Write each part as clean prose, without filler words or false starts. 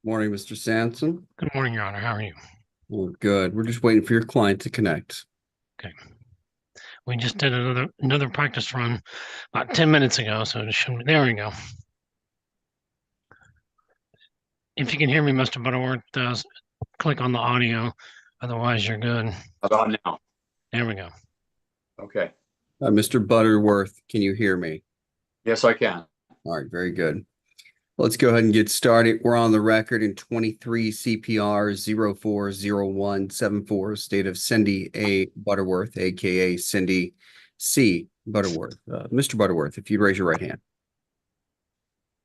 Morning, Mr. Sampson. Good morning, Your Honor. How are you? Well, good. We're just waiting for your client to connect. Okay. We just did another practice run about 10 minutes ago, so it should be, there we go. If you can hear me, Mr. Butterworth, click on the audio. Otherwise, you're good. How about now? There we go. Okay. Mr. Butterworth, can you hear me? Yes, I can. All right, very good. Let's go ahead and get started. We're on the record in 23 CPR 040174, state of Cindy A. Butterworth, aka Cindy C. Butterworth. Mr. Butterworth, if you'd raise your right hand.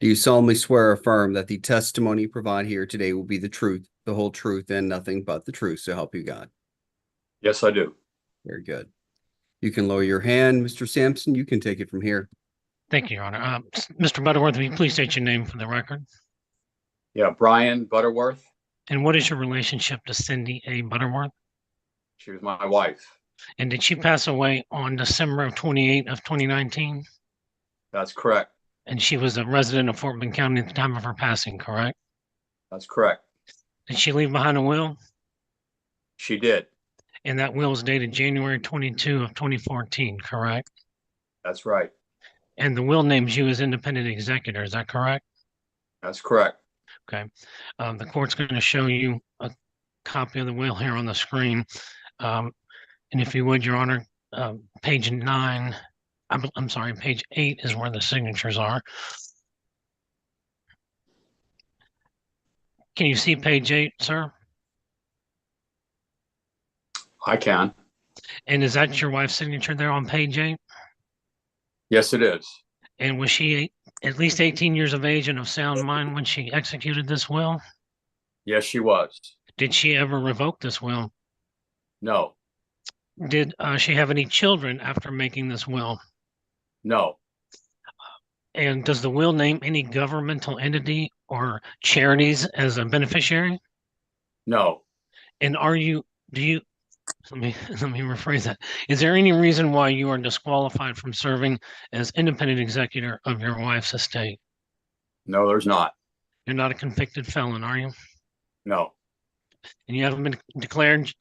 Do you solemnly swear or affirm that the testimony you provide here today will be the truth, the whole truth, and nothing but the truth, so help you God? Yes, I do. Very good. You can lower your hand. Mr. Sampson, you can take it from here. Thank you, Your Honor. Mr. Butterworth, will you please state your name for the record? Yeah, Brian Butterworth. And what is your relationship to Cindy A. Butterworth? She was my wife. And did she pass away on December of 2019? That's correct. And she was a resident of Fort Bend County at the time of her passing, correct? That's correct. Did she leave behind a will? She did. And that will is dated January 22 of 2014, correct? That's right. And the will names you as independent executor, is that correct? That's correct. Okay. The court's going to show you a copy of the will here on the screen. And if you would, Your Honor, page 9, I'm sorry, page 8 is where the signatures are. Can you see page 8, sir? I can. And is that your wife's signature there on page 8? Yes, it is. And was she at least 18 years of age and of sound mind when she executed this will? Yes, she was. Did she ever revoke this will? No. Did she have any children after making this will? No. And does the will name any governmental entity or charities as a beneficiary? No. And let me rephrase that. Is there any reason why you are disqualified from serving as independent executor of your wife's estate? No, there's not. You're not a convicted felon, are you? No. And you haven't been declared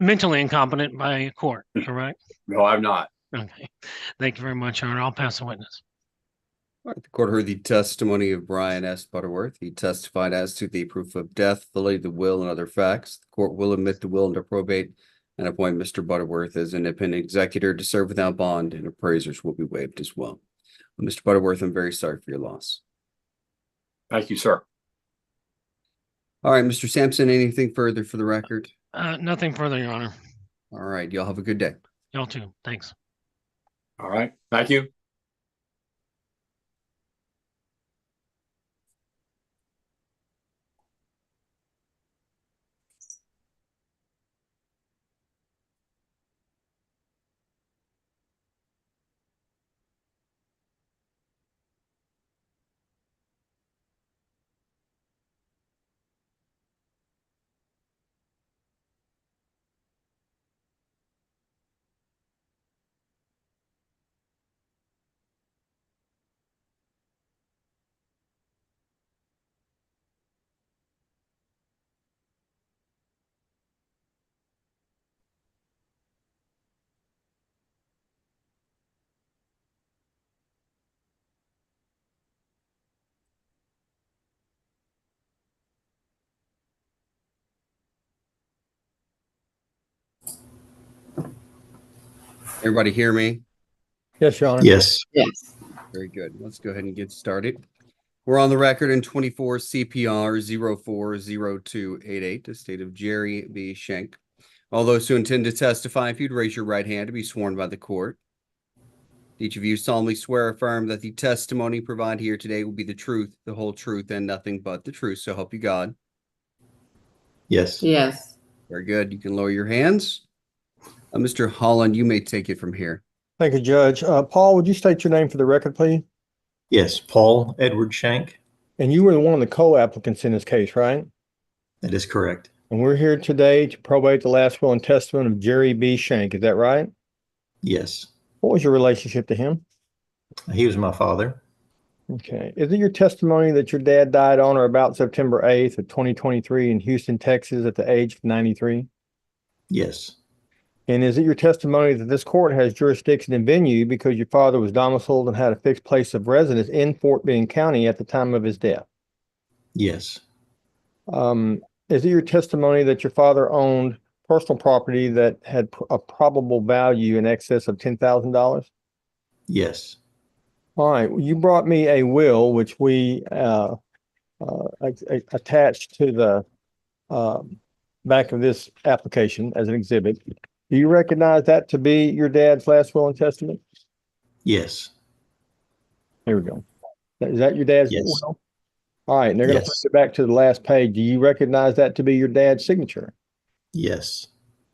mentally incompetent by a court, correct? No, I'm not. Okay. Thank you very much, Your Honor. I'll pass the witness. All right, the court heard the testimony of Brian S. Butterworth. He testified as to the proof of death, validity of the will, and other facts. The court will admit the will into probate and appoint Mr. Butterworth as independent executor to serve without bond, and appraisers will be waived as well. Mr. Butterworth, I'm very sorry for your loss. Thank you, sir. All right, Mr. Sampson, anything further for the record? Nothing further, Your Honor. All right, y'all have a good day. Y'all too. Thanks. All right. Thank you. Everybody hear me? Yes, Your Honor. Yes. Yes. Very good. Let's go ahead and get started. We're on the record in 24 CPR 040288, the state of Jerry B. Schenk. All those who intend to testify, if you'd raise your right hand to be sworn by the court. Each of you solemnly swear or affirm that the testimony provided here today will be the truth, the whole truth, and nothing but the truth. So help you God. Yes. Yes. Very good. You can lower your hands. Mr. Holland, you may take it from here. Thank you, Judge. Paul, would you state your name for the record, please? Yes. Paul Edward Shank. And you were one of the co-applicants in this case, right? That is correct. And we're here today to probate the last will and testament of Jerry B. Schenk. Is that right? Yes. What was your relationship to him? He was my father. Okay. Is it your testimony that your dad died on or about September 8th of 2023 in Houston, Texas at the age of 93? Yes. And is it your testimony that this court has jurisdiction in venue because your father was domiciled and had a fixed place of residence in Fort Bend County at the time of his death? Yes. Is it your testimony that your father owned personal property that had a probable value in excess of $10,000? Yes. All right. You brought me a will, which we attached to the back of this application as an exhibit. Do you recognize that to be your dad's last will and testament? Yes. Here we go. Is that your dad's Yes. will? All right. And they're going to Yes. flip it back to the last page. Do you recognize that to be your dad's signature? Yes.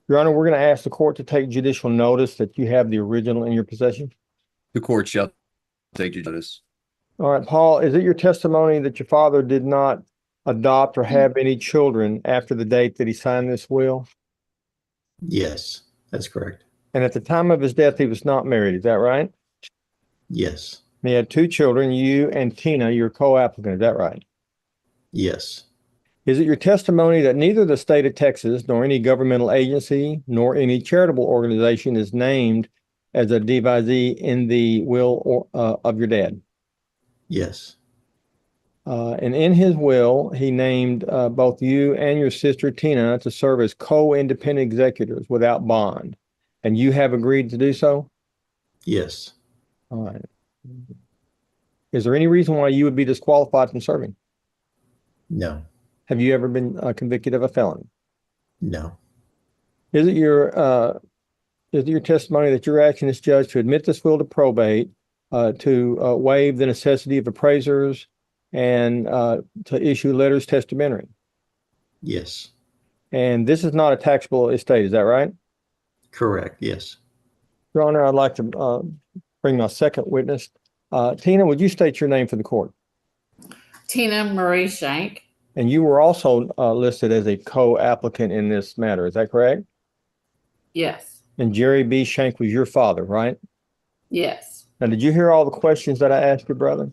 Your Honor, we're going to ask the court to take judicial notice that you have the original in your possession. The court shall take due notice. All right, Paul, is it your testimony that your father did not adopt or have any children after the date that he signed this will? Yes. That's correct. And at the time of his death, he was not married. Is that right? Yes. He had two children, you and Tina, your co-applicant. Is that right? Yes. Is it your testimony that neither the state of Texas nor any governmental agency nor any charitable organization is named as a devisee in the will of your dad? Yes. And in his will, he named both you and your sister Tina to serve as co-independent executors without bond. And you have agreed to do so? Yes. All right. Is there any reason why you would be disqualified from serving? No. Have you ever been convicted of a felony? No. Is it your testimony that you're asking this judge to admit this will to probate, to waive the necessity of appraisers, and to issue letters testamentary? Yes. And this is not a taxable estate, is that right? Correct. Yes. Your Honor, I'd like to bring my second witness. Tina, would you state your name for the court? Tina Marie Shank. And you were also listed as a co-applicant in this matter, is that correct? Yes. And Jerry B. Shank was your father, right? Yes. Now, did you hear all the questions that I asked your brother?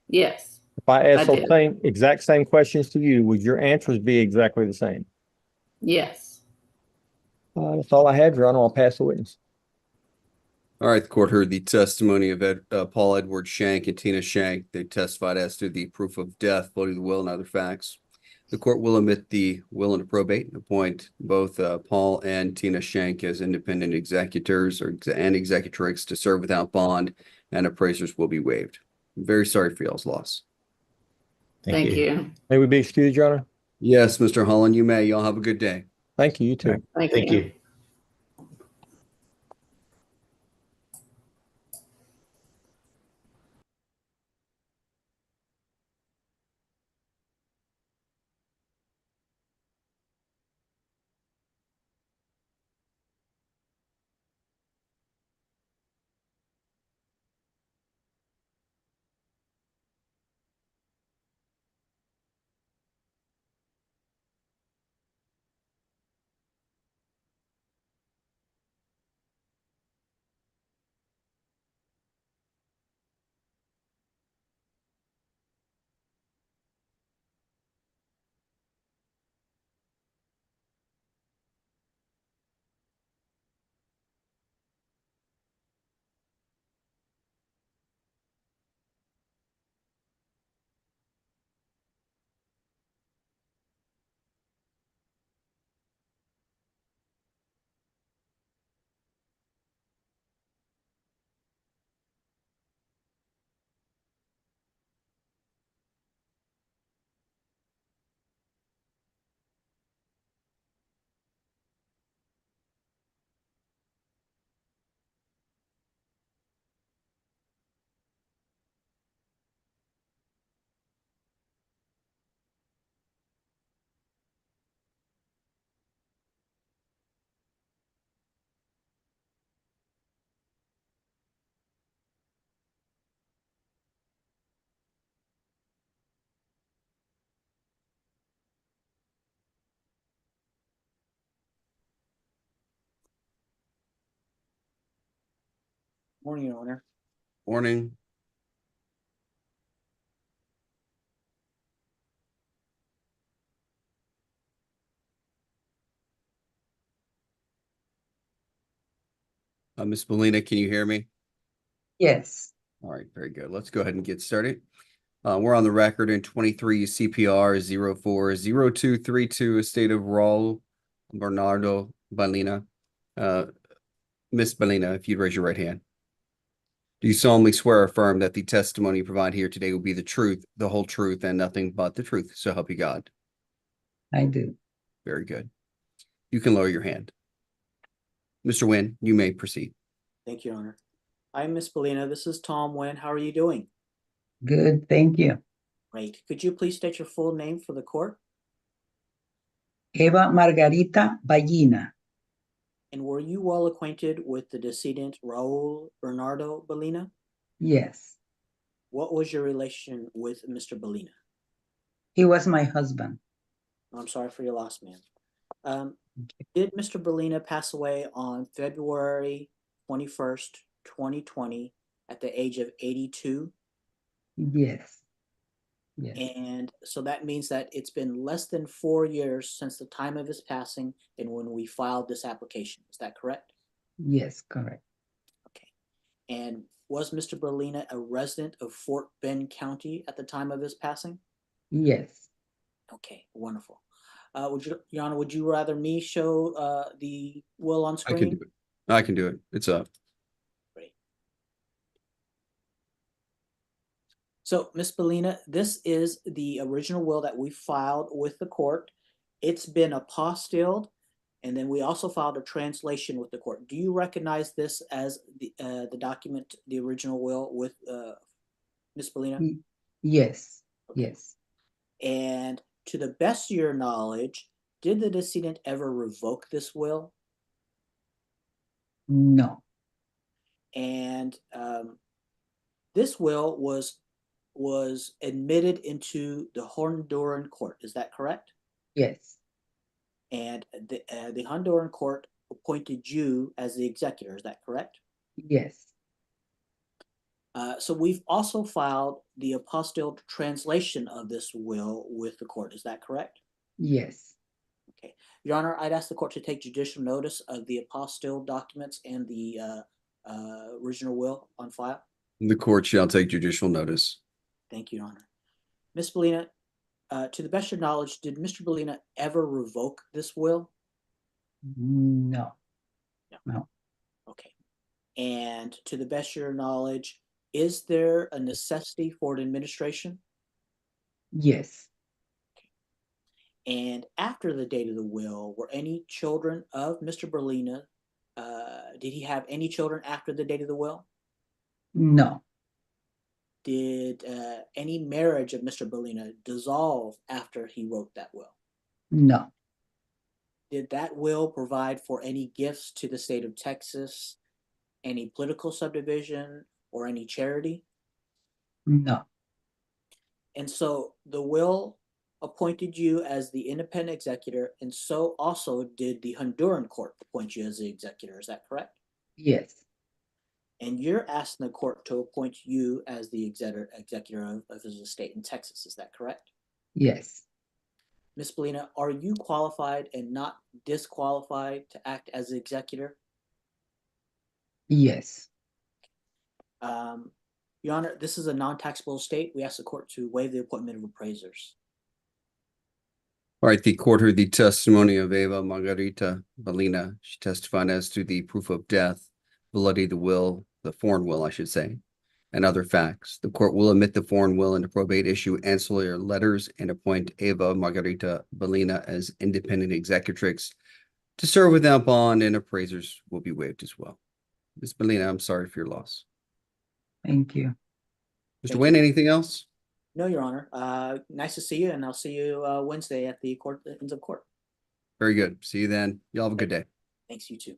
Yes. If I asked I those did. exact same questions to you, would your answers be exactly the same? Yes. That's all I have, Your Honor. I'll pass the witness. All right, the court heard the testimony of Paul Edward Shank and Tina Shank. They testified as to the proof of death, voting the will, and other facts. The court will admit the will into probate and appoint both Paul and Tina Shank as independent executors and executrix to serve without bond, and appraisers will be waived. I'm very sorry for y'all's loss. Thank you. May we be excused, Your Honor? Yes, Mr. Holland, you may. Y'all have a good day. Thank you. You too. Thank you. Morning, Your Honor. Morning. Ms. Molina, can you hear me? Yes. All right, very good. Let's go ahead and get started. We're on the record in 23 CPR 040232, estate of Raul Bernardo Balina. Ms. Balina, if you'd raise your right hand. Do you solemnly swear or affirm that the testimony you provide here today will be the truth, the whole truth, and nothing but the truth? So help you God. I do. Very good. You can lower your hand. Mr. Nguyen, you may proceed. Thank you, Your Honor. Hi, Ms. Bellina. This is Tom Nguyen. How are you doing? Good, thank you. Great. Could you please state your full name for the court? Eva Margarita Ballina. And were you well acquainted with the decedent Raul Bernardo Bellina? Yes, What was your relation with Mr. Bellina? he was my husband. I'm sorry for your loss, ma'am. Did Mr. Bellina pass away on February 21st, 2020 at the age of 82? Yes. Yes. And so that means that it's been less than 4 years since the time of his passing and when we filed this application. Is that correct? Yes, correct. Okay. And was Mr. Berlina a resident of Fort Bend County at the time of his passing? Yes. Okay, wonderful. Your Honor, would you rather me show the will on I screen? can do it. I can do it. It's up. Great. So, Ms. Bellina, this is the original will that we filed with the court. It's been apostilled, and then we also filed a translation with the court. Do you recognize this as the document, the original will with Ms. Bellina? Yes. Okay. Yes. And to the best of your knowledge, did the decedent ever revoke this will? No. And this will was admitted into the Honduran court. Is that correct? Yes. And the Honduran court appointed you as the executor. Is that correct? Yes. So we've also filed the apostilled translation of this will with the court. Is that correct? Yes. Okay. Your Honor, I'd ask the court to take judicial notice of the apostilled documents and the original will on file. The court shall take judicial notice. Thank you, Your Honor. Ms. Bellina, to the best of your knowledge, did Mr. Bellina ever revoke this will? No. No. Okay. And to the best of your knowledge, is there a necessity for an administration? Yes. And after the date of the will, were any children of Mr. Bellina, did he have any children after the date of the will? No. Did any marriage of Mr. Bellina dissolve after he wrote that will? No. Did that will provide for any gifts to the state of Texas, any political subdivision, or any charity? No. And so the will appointed you as the independent executor, and so also did the Honduran court appoint you as the executor. Is that correct? Yes. And you're asking the court to appoint you as the executor of his estate in Texas. Is that correct? Yes. Ms. Bellina, are you qualified and not disqualified to act as the executor? Yes. Your Honor, this is a non-taxable estate. We ask the court to waive the appointment of appraisers. All right, the court heard the testimony of Eva Margarita Balina. She testified as to the proof of death, validity of the will, the foreign will, I should say, and other facts. The court will admit the foreign will into probate, issue ancillary letters, and appoint Eva Margarita Balina as independent executrix to serve without bond, and appraisers will be waived as well. Ms. Balina, I'm sorry for your loss. Thank you. Mr. Thank Nguyen, you. anything else? No, Your Honor. Nice to see you, and I'll see you Wednesday at the ends of court. Very good. See you then. Y'all have a good day. Thanks, you too.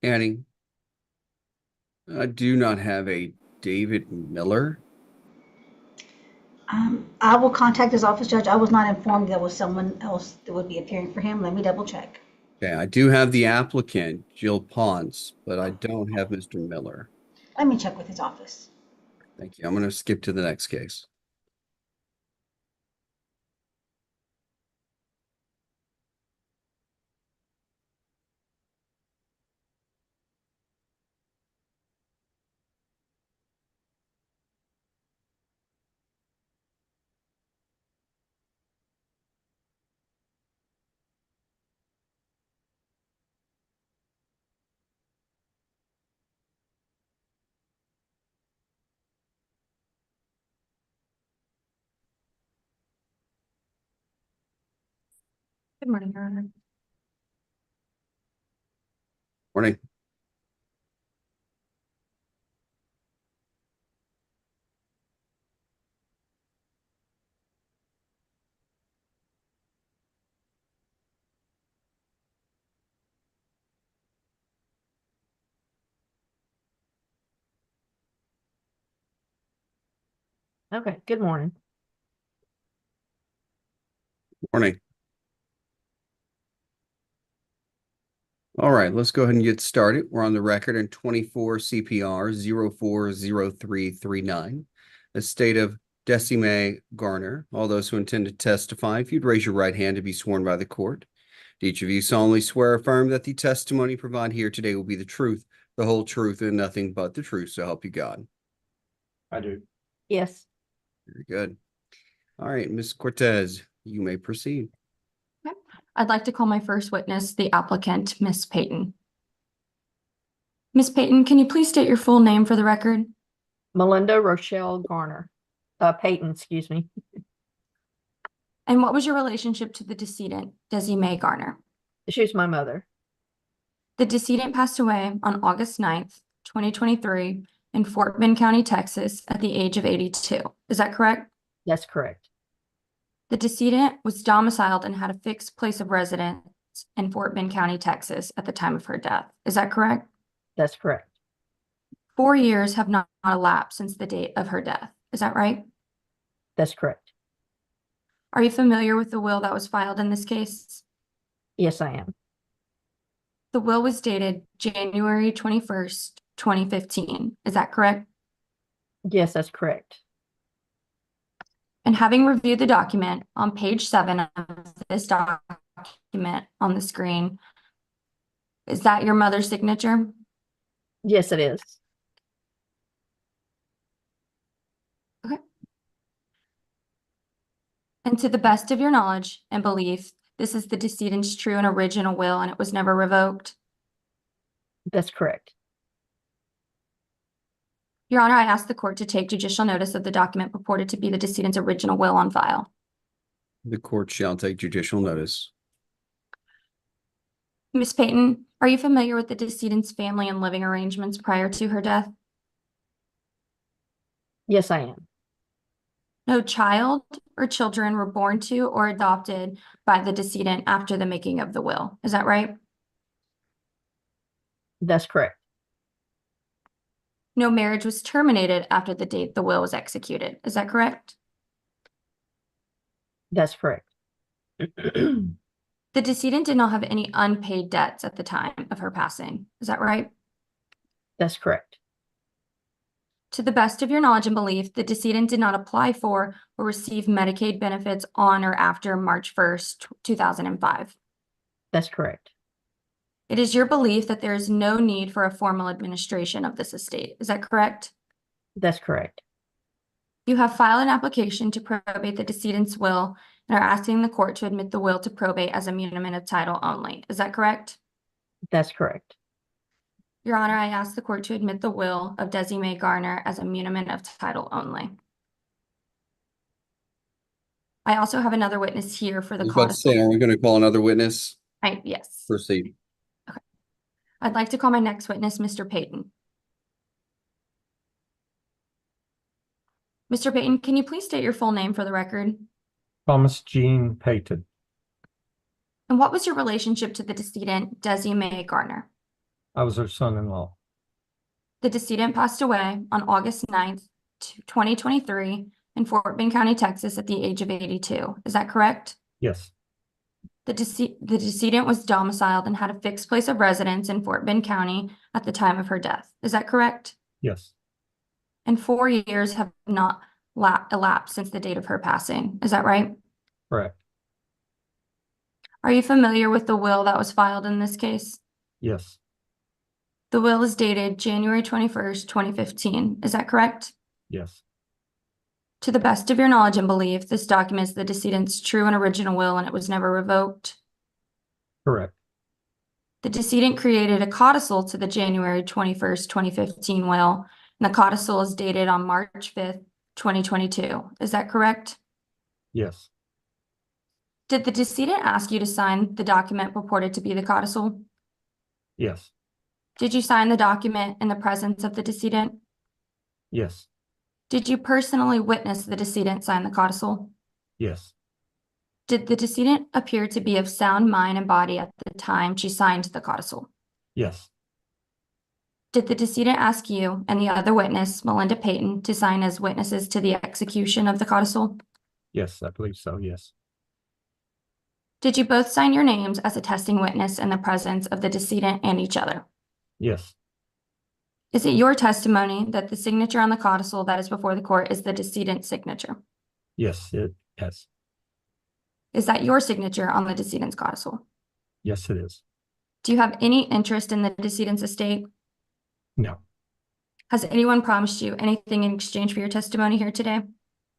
Annie. I do not have a David Miller. I will contact his office, Judge. I was not informed there was someone else that would be appearing for him. Let me double check. Okay, I do have the applicant, Jill Ponce, but I don't have Mr. Miller. Let me check with his office. Thank you. I'm going to skip to the next case. Good morning, Your Honor. Morning. Okay, good morning. Morning. All right, let's go ahead and get started. We're on the record in 24 CPR 040339. The state of Decime Garner. All those who intend to testify, if you'd raise your right hand to be sworn by the court. Do each of you solemnly swear or affirm that the testimony provided here today will be the truth, the whole truth, and nothing but the truth, so help you God. I do. Yes. Very good. All right, Ms. Cortez, you may proceed. I'd like to call my first witness, the applicant, Miss Payton. Miss Payton, can you please state your full name for the record? Melinda Rochelle Garner, Payton, excuse me. And what was your relationship to the decedent, Desi Mae Garner? She was my mother. The decedent passed away on August 9th, 2023 in Fort Bend County, Texas at the age of 82. Is that correct? That's correct. The decedent was domiciled and had a fixed place of residence in Fort Bend County, Texas at the time of her death. Is that correct? That's correct. 4 years have not elapsed since the date of her death. Is that right? That's correct. Are you familiar with the will that was filed in this case? Yes, I am. The will was dated January 21st, 2015. Is that correct? Yes, that's correct. And having reviewed the document on page 7 of this document on the screen, is that your mother's signature? Yes, it is. Okay. And to the best of your knowledge and belief, this is the decedent's true and original will and it was never revoked? That's correct. Your Honor, I ask the court to take judicial notice of the document purported to be the decedent's original will on file. The court shall take judicial notice. Ms. Payton, are you familiar with the decedent's family and living arrangements prior to her death? Yes, I am. No child or children were born to or adopted by the decedent after the making of the will. Is that right? That's correct. No marriage was terminated after the date the will was executed. Is that correct? That's correct. The decedent did not have any unpaid debts at the time of her passing. Is that right? That's correct. To the best of your knowledge and belief, the decedent did not apply for or receive Medicaid benefits on or after March 1st, 2005. That's correct. It is your belief that there is no need for a formal administration of this estate. Is that correct? That's correct. You have filed an application to probate the decedent's will and are asking the court to admit the will to probate as a muniment of title only. Is that correct? That's correct. Your Honor, I ask the court to admit the will of Desi Mae Garner as a muniment of title only. I also have another witness here for I the was about to say, are we going to call another witness? Yes. Proceed. I'd like to call my next witness, Mr. Payton. Mr. Payton, can you please state your full name for the record? Thomas Jean Payton. And what was your relationship to the decedent, Desi Mae Garner? I was her son-in-law. The decedent passed away on August 9th, 2023 in Fort Bend County, Texas at the age of 82. Is that correct? Yes, The decedent was domiciled and had a fixed place of residence in Fort Bend County at the time of her death. Is that correct? yes, And 4 years have not elapsed since the date of her passing. Is that right? correct. Are you familiar with the will that was filed in this case? Yes, The will is dated January 21st, 2015. Is that correct? yes, To the best of your knowledge and belief, this document is the decedent's true and original will and it was never revoked. correct. The decedent created a codicil to the January 21st, 2015 will, and the codicil is dated on March 5th, 2022. Is that correct? Yes, Did the decedent ask you to sign the document purported to be the codicil? yes, Did you sign the document in the presence of the decedent? yes, Did you personally witness the decedent sign the codicil? yes, Did the decedent appear to be of sound mind and body at the time she signed the codicil? yes, Did the decedent ask you and the other witness, Melinda Payton, to sign as witnesses to the execution of the codicil? yes, I believe so, yes. Did you both sign your names as attesting witness in the presence of the decedent and each other? Yes, Is it your testimony that the signature on the codicil that is before the court is the decedent's signature? yes, yes, Is that your signature on the decedent's codicil? yes, it is. Do you have any interest in the decedent's estate? No, Has anyone promised you anything in exchange for your testimony here today?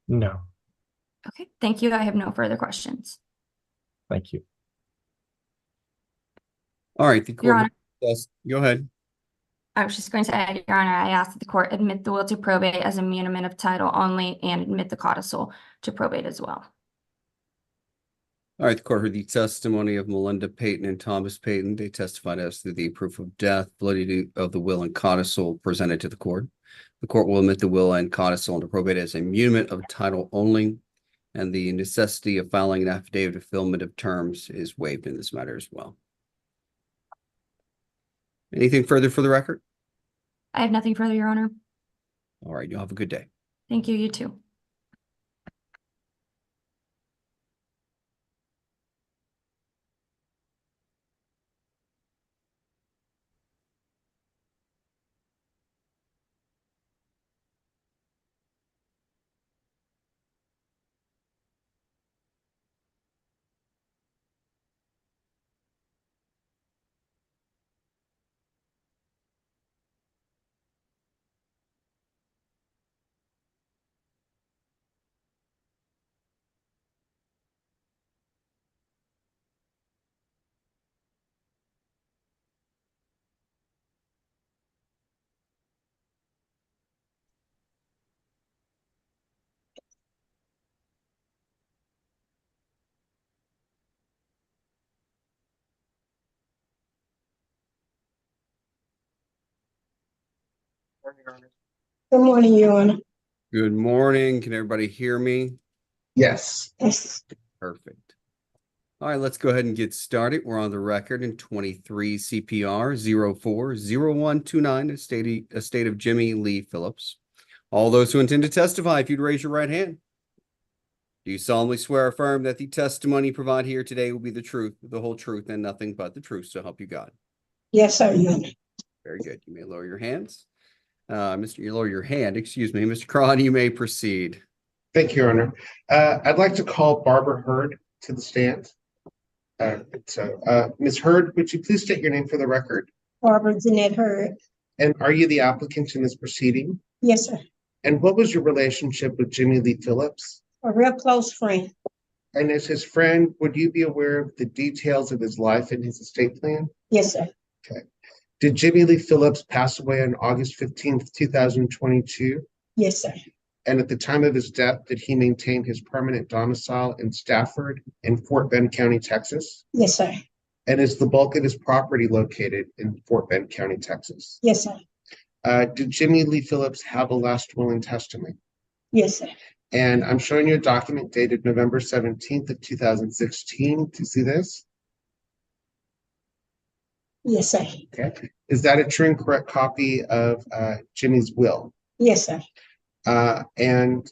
no, Okay, thank you. I have no further questions. thank you. All right, the Your court. Honor, Yes, go ahead. I was just going to say, Your Honor, I ask that the court admit the will to probate as a muniment of title only and admit the codicil to probate as well. All right, the court heard the testimony of Melinda Payton and Thomas Payton. They testified as to the proof of death, validity of the will and codicil presented to the court. The court will admit the will and codicil into probate as a muniment of title only, and the necessity of filing an affidavit of fulfillment of terms is waived in this matter as well. Anything further for the record? I have nothing further, Your Honor. All right, you'll have a good day. Thank you, you too. Good morning, Your Honor. Good morning. Can everybody hear me? Yes. Yes. Perfect. All right, let's go ahead and get started. We're on the record in 23 CPR 040129, estate of Jimmy Lee Phillips. All those who intend to testify, if you'd raise your right hand. Do you solemnly swear or affirm that the testimony you provide here today will be the truth, the whole truth, and nothing but the truth, so help you God? Yes, sir, Your Honor. Very good. You may lower your hands. You lower your hand, excuse me. Mr. Cron, you may proceed. Thank you, Your Honor. I'd like to call Barbara Hurd to the stand. Ms. Hurd, would you please state your name for the record? Barbara Jeanette Hurd. And are you the applicant in this proceeding? Yes, sir. And what was your relationship with Jimmy Lee Phillips? A real close friend. And as his friend, would you be aware of the details of his life and his estate plan? Yes, sir. Okay. Did Jimmy Lee Phillips pass away on August 15th, 2022? Yes, sir. And at the time of his death, did he maintain his permanent domicile in Stafford in Fort Bend County, Texas? Yes, sir. And is the bulk of his property located in Fort Bend County, Texas? Yes, sir. Did Jimmy Lee Phillips have a last will and testament? Yes, sir. And I'm showing you a document dated November 17th of 2016. Do you see this? Yes, sir. Okay. Is that a true and correct copy of Jimmy's will? Yes, sir. And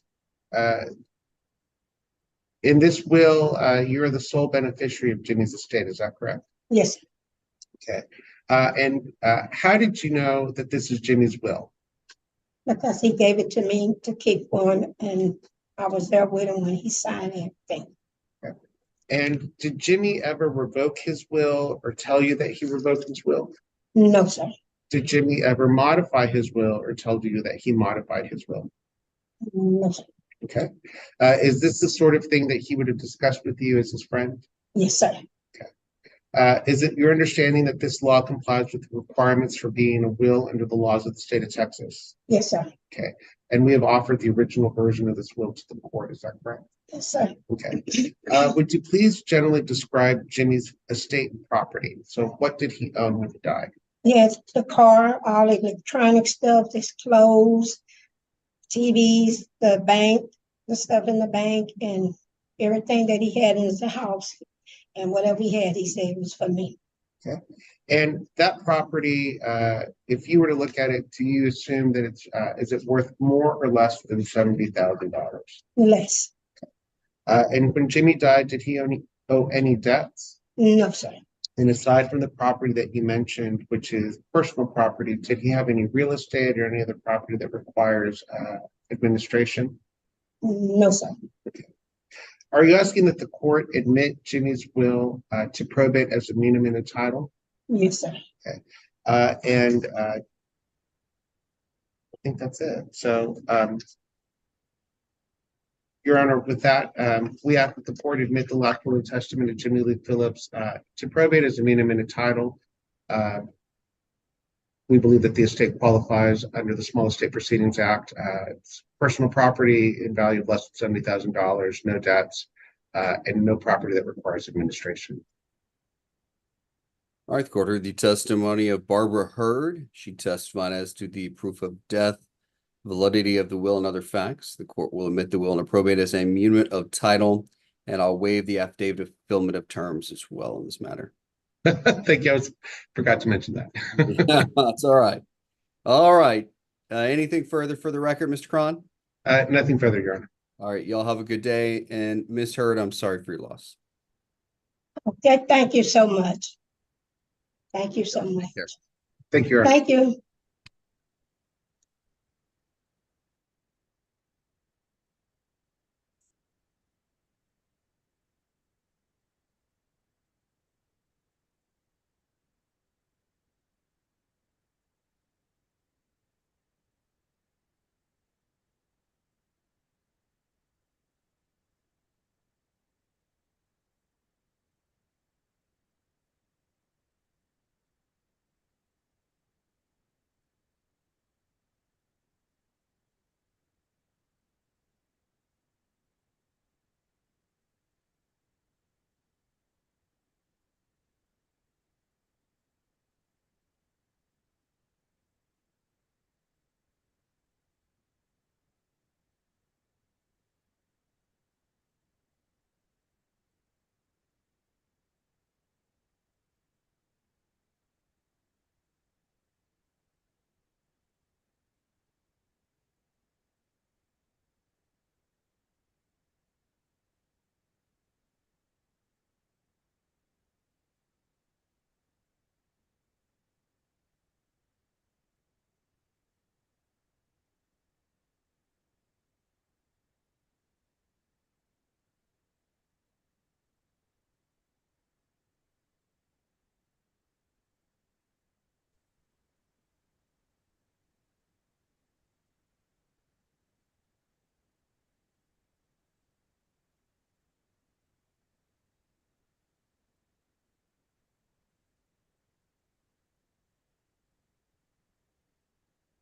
in this will, you're the sole beneficiary of Jimmy's estate, is that correct? Yes, sir. Okay. And how did you know that this is Jimmy's will? Because he gave it to me to keep on, and I was there with him when he signed everything. Okay. And did Jimmy ever revoke his will or tell you that he revoked his will? No, sir. Did Jimmy ever modify his will or tell you that he modified his will? No, sir. Okay. Is this the sort of thing that he would have discussed with you as his friend? Yes, sir. Is it your understanding that this law complies with the requirements for being a will under the laws of the state of Texas? Yes, sir. Okay. And we have offered the original version of this will to the court, is that correct? Yes, sir. Okay. Would you please generally describe Jimmy's estate and property? So what did he own when he died? Yes, the car, all electronic stuff, his clothes, TVs, the bank, the stuff in the bank, and everything that he had in his house. And whatever he had, he said it was for me. Okay. And that property, if you were to look at it, do you assume that it's is it worth more or less than $70,000? Less. And when Jimmy died, did he owe any debts? No, sir. And aside from the property that you mentioned, which is personal property, did he have any real estate or any other property that requires administration? No, sir. Are you asking that the court admit Jimmy's will to probate as a muniment of title? Yes, sir. Okay. And I think that's it. So, Your Honor, with that, we ask that the court admit the last will and testament of Jimmy Lee Phillips to probate as a muniment of title. We believe that the estate qualifies under the Small Estate Proceedings Act. It's personal property in value of less than $70,000, no debts, and no property that requires administration. All right, the court heard the testimony of Barbara Hurd. She testified as to the proof of death, validity of the will, and other facts. The court will admit the will and probate as a muniment of title, and I'll waive the affidavit of fulfillment of terms as well in this matter. Thank you. I forgot to mention that. Yeah, that's all right. All right. Anything further for the record, Mr. Cron? Nothing further, Your Honor. All right. Y'all have a good day. And Ms. Hurd, I'm sorry for your loss. Okay, thank you so much. Thank you so much. Thank you, Your Honor. Thank you.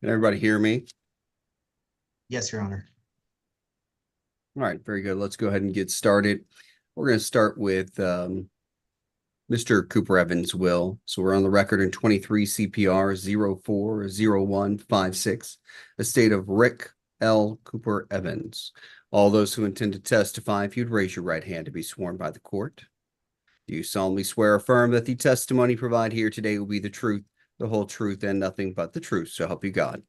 Can everybody hear me? Yes, Your Honor. All right, very good. Let's go ahead and get started. We're going to start with Mr. Cooper Evans' will. So we're on the record in 23 CPR 040156, estate of Rick L. Cooper Evans. All those who intend to testify, if you'd raise your right hand to be sworn by the court. Do you solemnly swear or affirm that the testimony provided here today will be the truth, the whole truth, and nothing but the truth, so help you God?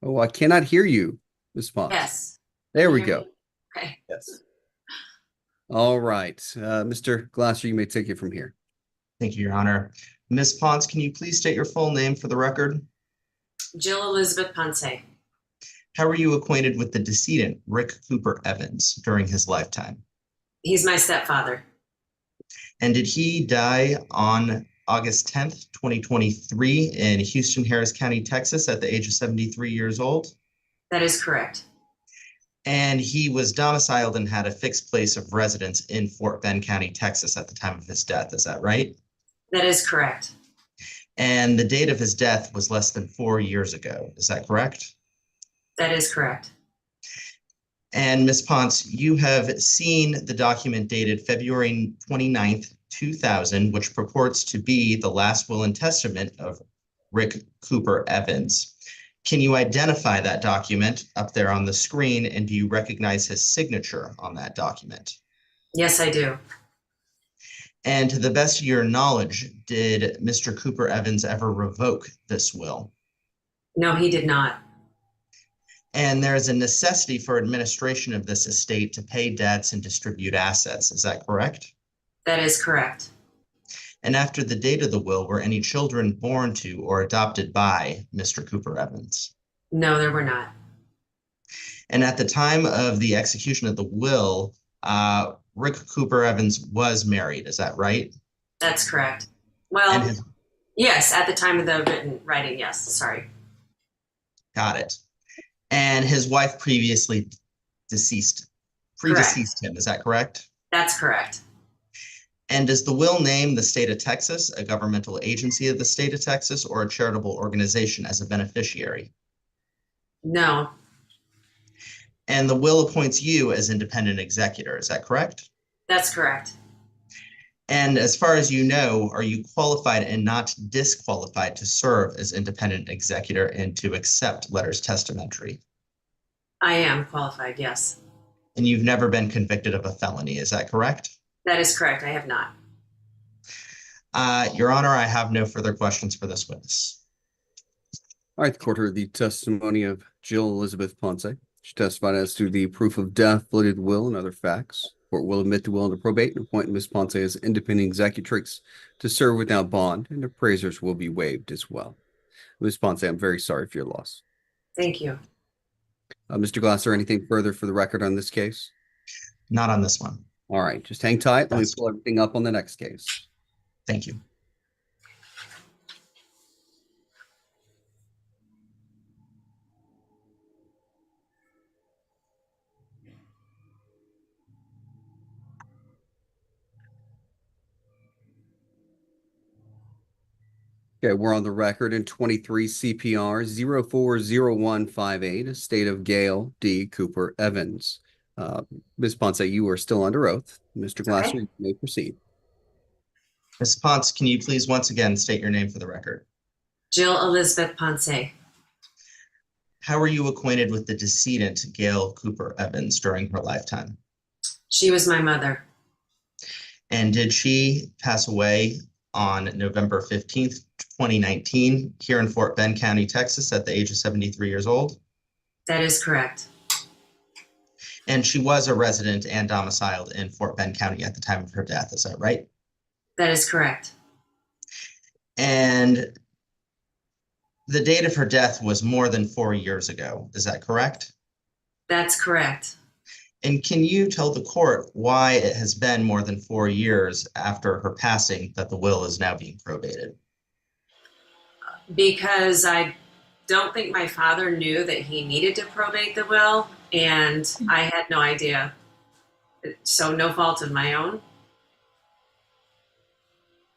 Oh, I cannot hear you, Ms. Potts. Yes. There Can we you hear go. me? Okay. Yes. All right. Mr. Glasser, you may take it from here. Thank you, Your Honor. Ms. Pons, can you please state your full name for the record? Jill Elizabeth Ponce. How were you acquainted with the decedent, Rick Cooper Evans, during his lifetime? He's my stepfather. And did he die on August 10th, 2023 in Houston, Harris County, Texas at the age of 73 years old? That is correct. And he was domiciled and had a fixed place of residence in Fort Bend County, Texas at the time of his death. Is that right? That is correct. And the date of his death was less than 4 years ago. Is that correct? That is correct. And Ms. Ponce, you have seen the document dated February 29th, 2000, which purports to be the last will and testament of Rick Cooper Evans. Can you identify that document up there on the screen, and do you recognize his signature on that document? Yes, I do. And to the best of your knowledge, did Mr. Cooper Evans ever revoke this will? No, he did not. And there is a necessity for administration of this estate to pay debts and distribute assets. Is that correct? That is correct. And after the date of the will, were any children born to or adopted by Mr. Cooper Evans? No, there were not. And at the time of the execution of the will, Rick Cooper Evans was married. Is that right? That's correct. Well, yes, at the time of the writing, yes. Sorry. Got it. And his wife predeceased him. Is that correct? That's correct. And does the will name the state of Texas, a governmental agency of the state of Texas, or a charitable organization as a beneficiary? No. And the will appoints you as independent executor. Is that correct? That's correct. And as far as you know, are you qualified and not disqualified to serve as independent executor and to accept letters testamentary? I am qualified, yes. And you've never been convicted of a felony. Is that correct? That is correct. I have not. Your Honor, I have no further questions for this witness. All right, the court heard the testimony of Jill Elizabeth Ponce. She testified as to the proof of death, validity of the will, and other facts. Court will admit the will into probate and appoint Ms. Ponce as independent executrix to serve without bond, and appraisers will be waived as well. Ms. Ponce, I'm very sorry for your loss. Thank you. Mr. Glasser, anything further for the record on this case? Not on this one. All right, just hang tight. Let me pull everything up on the next case. Thank you. Okay, we're on the record in 23 CPR 040158, estate of Gail D. Cooper Evans. Ms. Ponce, you are still under oath. Mr. Glasser, you may proceed. Ms. Ponce, can you please once again state your name for the record? Jill Elizabeth Ponce. How were you acquainted with the decedent, Gail Cooper Evans, during her lifetime? She was my mother. And did she pass away on November 15th, 2019, here in Fort Bend County, Texas, at the age of 73 years old? That is correct. And she was a resident and domiciled in Fort Bend County at the time of her death. Is that right? That is correct. And the date of her death was more than 4 years ago. Is that correct? That's correct. And can you tell the court why it has been more than 4 years after her passing that the will is now being probated? Because I don't think my father knew that he needed to probate the will, and I had no idea. So no fault of my own.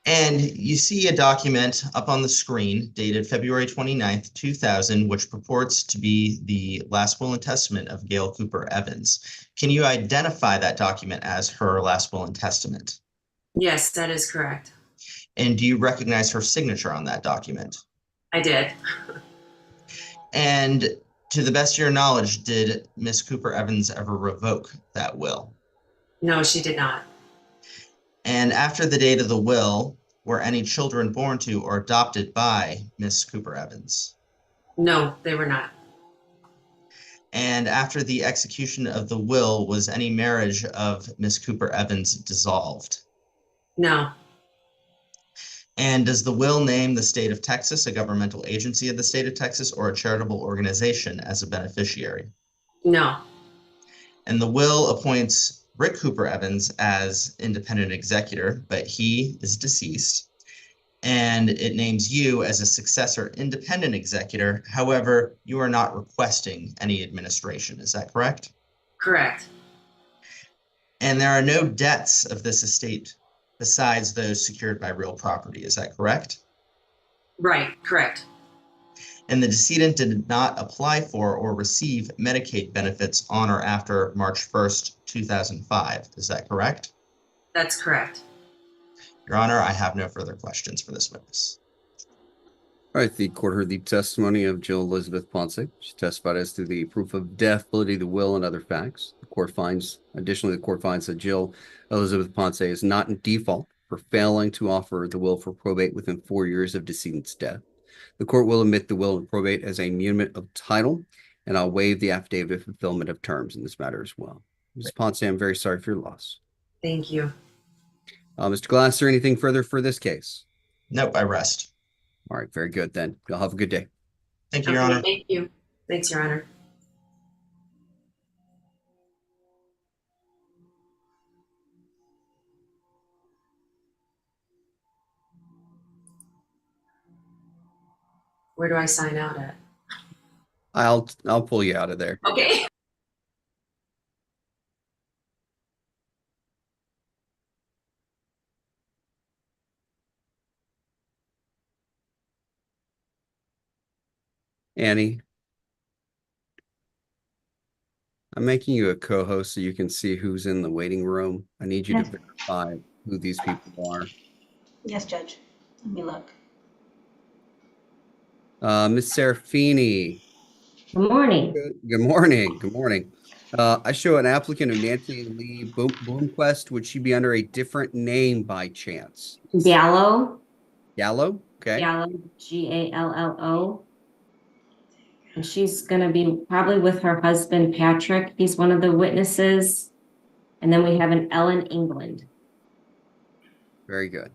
And you see a document up on the screen dated February 29th, 2000, which purports to be the last will and testament of Gail Cooper Evans. Can you identify that document as her last will and testament? Yes, that is correct. And do you recognize her signature on that document? I did. And to the best of your knowledge, did Miss Cooper Evans ever revoke that will? No, she did not. And after the date of the will, were any children born to or adopted by Miss Cooper Evans? No, they were not. And after the execution of the will, was any marriage of Miss Cooper Evans dissolved? No, And does the will name the state of Texas, a governmental agency of the state of Texas, or a charitable organization as a beneficiary? no, And the will appoints Rick Cooper Evans as independent executor, but he is deceased. And it names you as a successor independent executor. However, you are not requesting any administration. Is that correct? correct. And there are no debts of this estate besides those secured by real property. Is that correct? Right, correct. And the decedent did not apply for or receive Medicaid benefits on or after March 1st, 2005. Is that correct? That's correct. Your Honor, I have no further questions for this witness. All right, the court heard the testimony of Jill Elizabeth Ponce. She testified as to the proof of death, validity of the will, and other facts. Additionally, the court finds that Jill Elizabeth Ponce is not in default for failing to offer the will for probate within 4 years of decedent's death. The court will admit the will and probate as a muniment of title, and I'll waive the affidavit of fulfillment of terms in this matter as well. Ms. Ponce, I'm very sorry for your loss. Thank you. Mr. Glasser, anything further for this case? Nope, I rest. All right, very good then. Y'all have a good day. Thank you, Your Okay, Honor. thank you. Thanks, Your Honor. Where do I sign out at? I'll pull you out of there. Okay. Annie, I'm making you a co-host so you can see who's in the waiting room. I need you to verify who these people are. Yes, Judge. Let me look. Ms. Serafini. Good morning. Good morning. Good morning. I show an applicant of Nancy Lee Bloomquist. Would she be under a different name by chance? Gallo. Gallo? Okay. Gallo, Gallo. And she's going to be probably with her husband, Patrick. He's one of the witnesses. And then we have an Ellen England. Very good.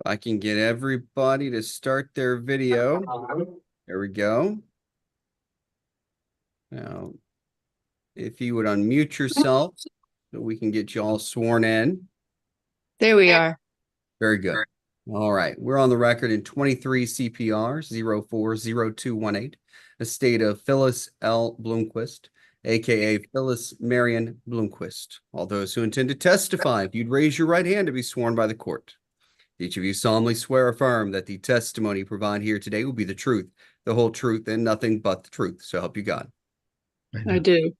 I can get everybody to start their video. There we go. Now, if you would unmute yourself so we can get you all sworn in. There we are. Very good. All right. We're on the record in 23 CPR 040218, estate of Phyllis L. Bloomquist, aka Phyllis Marion Bloomquist. All those who intend to testify, if you'd raise your right hand to be sworn by the court. Each of you solemnly swear or affirm that the testimony you provide here today will be the truth, the whole truth, and nothing but the truth. So help you God. I do.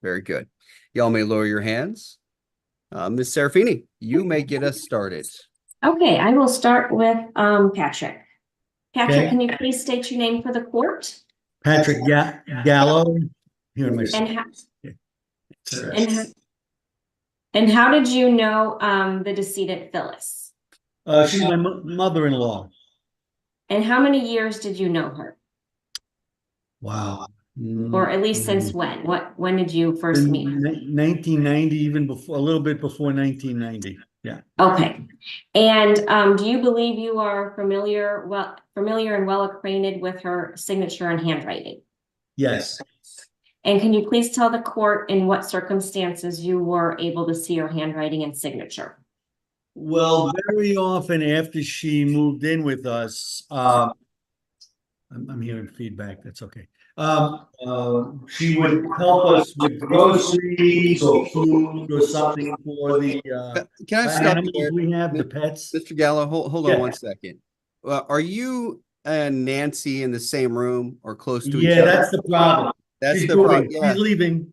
Very good. Y'all may lower your hands. Ms. Serafini, you may get us started. Okay, I will start with Patrick. Patrick, Okay. can you please state your name for the court? Patrick Gallo. Here in my And how did you know the decedent Phyllis? she's my mother-in-law. And how many years did you know her? Wow. Or at least since when? When did you first meet her? 1990, even before, a little bit before 1990. Yeah. Okay. And do you believe you are familiar and well acquainted with her signature and handwriting? Yes. And can you please tell the court in what circumstances you were able to see her handwriting and signature? Well, very often after she moved in with us, I'm hearing feedback. That's okay. She would help us with groceries or food or something for the Can I stop you animals there? we have, the pets. Mr. Gallo, hold on Yeah. 1 second. Are you and Nancy in the same room or close to each Yeah, other? that's the problem. That's She's the problem. moving. Yeah. She's leaving.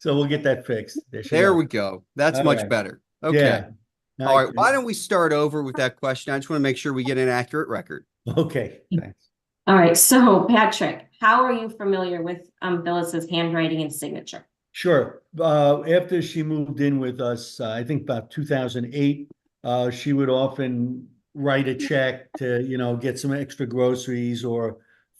So we'll get that fixed. There we go. That's All much right. better. Okay. Yeah. All right. Why don't we start over with that question? I just want to make sure we get an accurate record. Okay. Thanks. All right. So Patrick, how are you familiar with Phyllis's handwriting and signature? Sure. After she moved in with us, I think about 2008, she would often write a check to, get some extra groceries or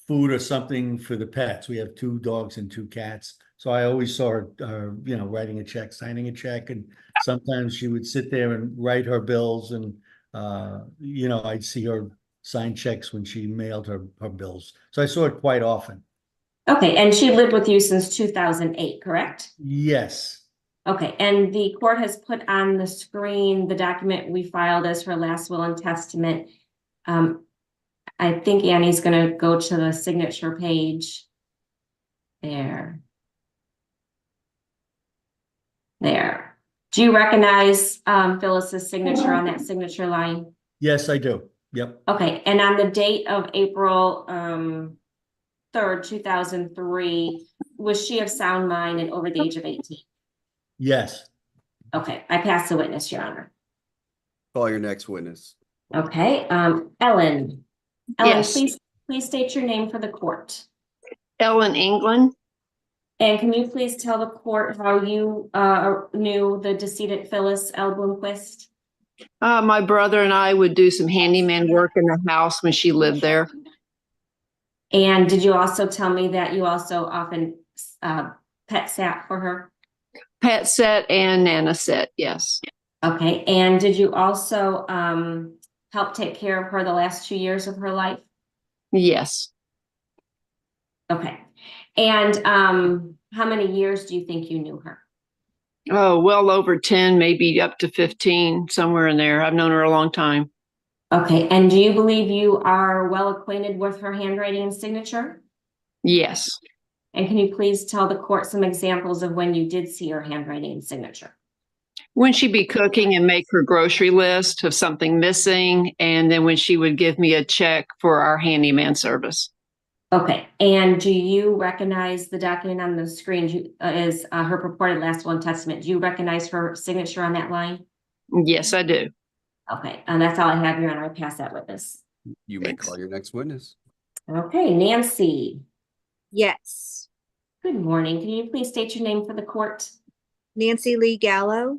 food or something for the pets. We have 2 dogs and 2 cats. So I always saw her, writing a check, signing a check. And sometimes she would sit there and write her bills. And, I'd see her sign checks when she mailed her bills. So I saw it quite often. Okay. And she lived with you since 2008, correct? Yes. Okay. And the court has put on the screen the document we filed as her last will and testament. I think Annie's going to go to the signature page. There. Do you recognize Phyllis's signature on that signature line? Yes, I do. Yep. Okay. And on the date of April 3rd, 2003, was she of sound mind and over the age of 18? Yes. Okay. I pass the witness, Your Honor. Call your next witness. Okay. Ellen. Yes. Please state your name for the court. Ellen England. And can you please tell the court how you knew the decedent Phyllis L. Bloomquist? My brother and I would do some handyman work in the house when she lived there. And did you also tell me that you also often pet sat for her? Pet set and Nana set, yes. Okay. And did you also help take care of her the last 2 years of her life? Yes. Okay. And how many years do you think you knew her? Oh, well over 10, maybe up to 15, somewhere in there. I've known her a long time. Okay. And do you believe you are well acquainted with her handwriting and signature? Yes. And can you please tell the court some examples of when you did see her handwriting and signature? When she'd be cooking and make her grocery list of something missing, and then when she would give me a check for our handyman service. Okay. And do you recognize the document on the screen is her purported last will and testament? Do you recognize her signature on that line? Yes, I do. Okay. And that's all I have, Your Honor. I pass that witness. You may call your next witness. Okay. Nancy. Yes. Good morning. Can you please state your name for the court? Nancy Lee Gallo.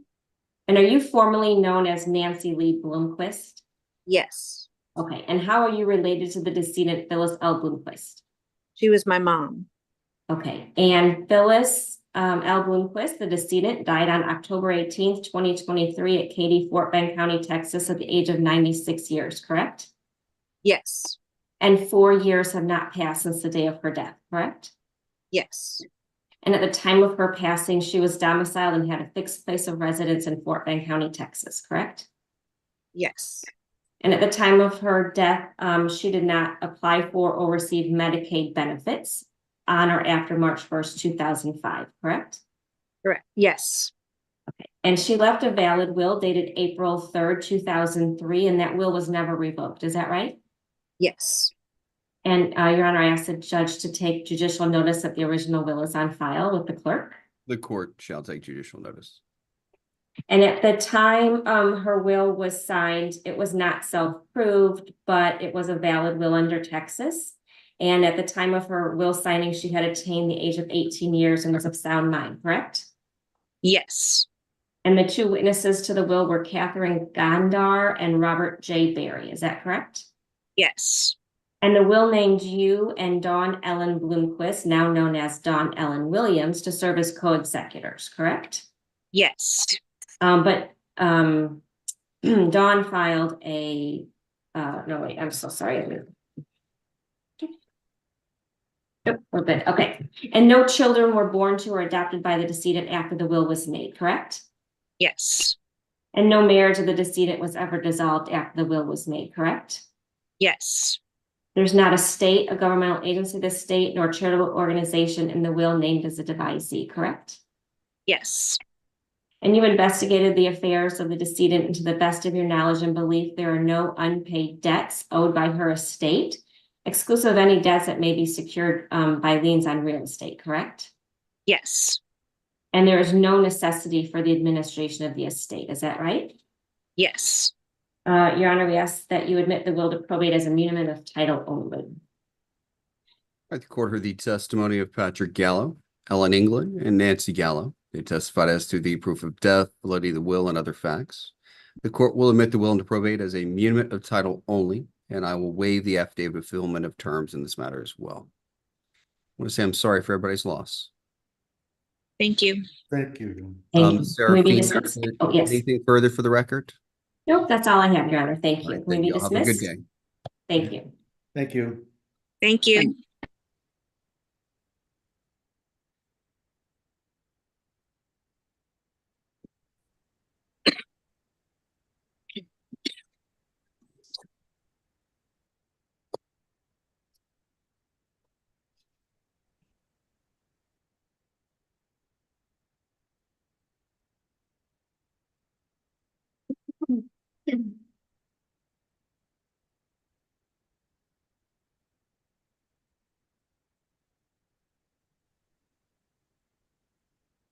And are you formally known as Nancy Lee Bloomquist? Yes. Okay. And how are you related to the decedent Phyllis L. Bloomquist? She was my mom. Okay. And Phyllis L. Bloomquist, the decedent, died on October 18th, 2023 at Katy, Fort Bend County, Texas at the age of 96 years, correct? Yes. And 4 years have not passed since the day of her death, correct? Yes. And at the time of her passing, she was domiciled and had a fixed place of residence in Fort Bend County, Texas, correct? Yes. And at the time of her death, she did not apply for or receive Medicaid benefits on or after March 1st, 2005, correct? Correct. Yes. Okay. And she left a valid will dated April 3rd, 2003, and that will was never revoked. Is that right? Yes. And Your Honor, I asked the judge to take judicial notice that the original will is on file with the clerk. The court shall take judicial notice. And at the time her will was signed, it was not self-proved, but it was a valid will under Texas. And at the time of her will signing, she had attained the age of 18 years and was of sound mind, correct? Yes. And the 2 witnesses to the will were Catherine Gondar and Robert J. Berry. Is that correct? Yes. And the will named you and Dawn Ellen Bloomquist, now known as Dawn Ellen Williams, to serve as co-executors, correct? Yes. But Dawn filed a, no, wait, I'm so sorry. Yep, we're good. Okay. And no children were born to or adopted by the decedent after the will was made, correct? Yes. And no marriage of the decedent was ever dissolved after the will was made, correct? Yes. There's not a state, a governmental agency of the state, nor charitable organization in the will named as a devisee, correct? Yes. And you investigated the affairs of the decedent, and to the best of your knowledge and belief, there are no unpaid debts owed by her estate, exclusive of any debts that may be secured by liens on real estate, correct? Yes. And there is no necessity for the administration of the estate, is that right? Yes. Your Honor, we ask that you admit the will to probate as a muniment of title only. The court heard the testimony of Patrick Gallo, Ellen England, and Nancy Gallo. They testified as to the proof of death, validity of the will, and other facts. The court will admit the will into probate as a muniment of title only, and I will waive the affidavit of fulfillment of terms in this matter as well. I want to say I'm sorry for everybody's loss. Thank you. Thank you. Thank you. Seraphine, Dismissed? Oh, yes. anything further for the record? Nope, that's all I have, Your Honor. Thank you. All right, May thank we you. Have a good dismiss? day. Thank you. Thank you. Thank you.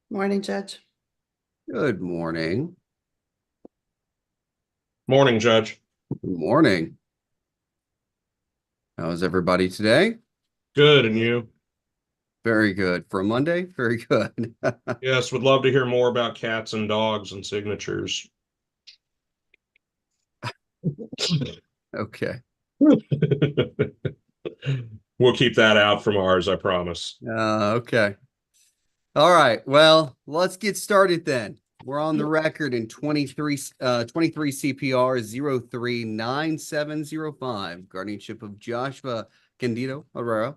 Morning, Judge. Good morning. Morning, Judge. Good morning. How's everybody today? Good, and you? Very good. For a Monday, very good. Yes, would love to hear more about cats and dogs and signatures. Okay. We'll keep that out from ours, I promise. Okay. All right. Well, let's get started then. We're on the record in 23 CPR 039705, guardianship of Joshua Candido Herrera.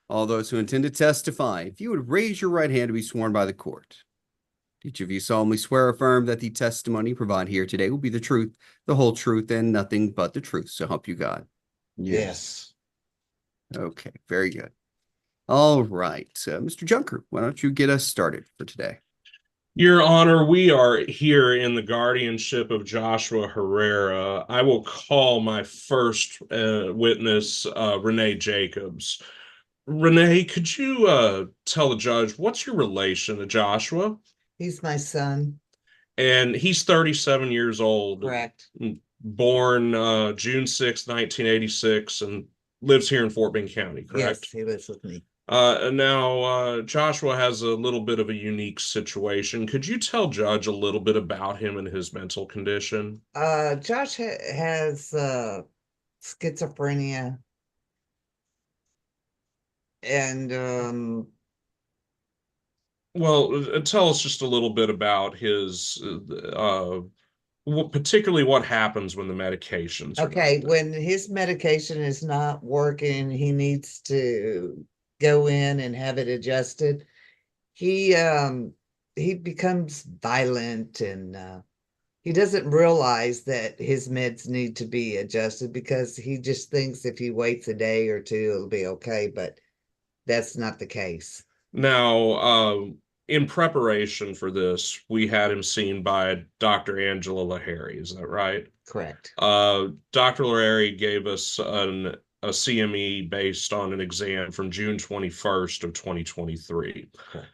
All those who intend to testify, if you would raise your right hand to be sworn by the court. Each of you solemnly swear or affirm that the testimony provided here today will be the truth, the whole truth, and nothing but the truth. So help you God. Yes. Okay, very good. All right. Mr. Junker, why don't you get us started for today? Your Honor, we are here in the guardianship of Joshua Herrera. I will call my first witness, Renee Jacobs. Renee, could you tell the judge, what's your relation to Joshua? He's my son. And he's 37 years old. Correct. Born June 6, 1986, and lives here in Fort Bend County, correct? Yes, he lives with me. Now, Joshua has a little bit of a unique situation. Could you tell Judge a little bit about him and his mental condition? Josh has schizophrenia. And well, tell us just a little bit about his, particularly what happens when the medications. Okay, when his medication is not working, he needs to go in and have it adjusted. He becomes violent, and he doesn't realize that his meds need to be adjusted because he just thinks if he waits a day or two, it'll be okay, but that's not the case. Now, in preparation for this, we had him seen by Dr. Angela Lahari. Is that right? Correct. Dr. Lahari gave us a CME based on an exam from June 21st of 2023. Okay.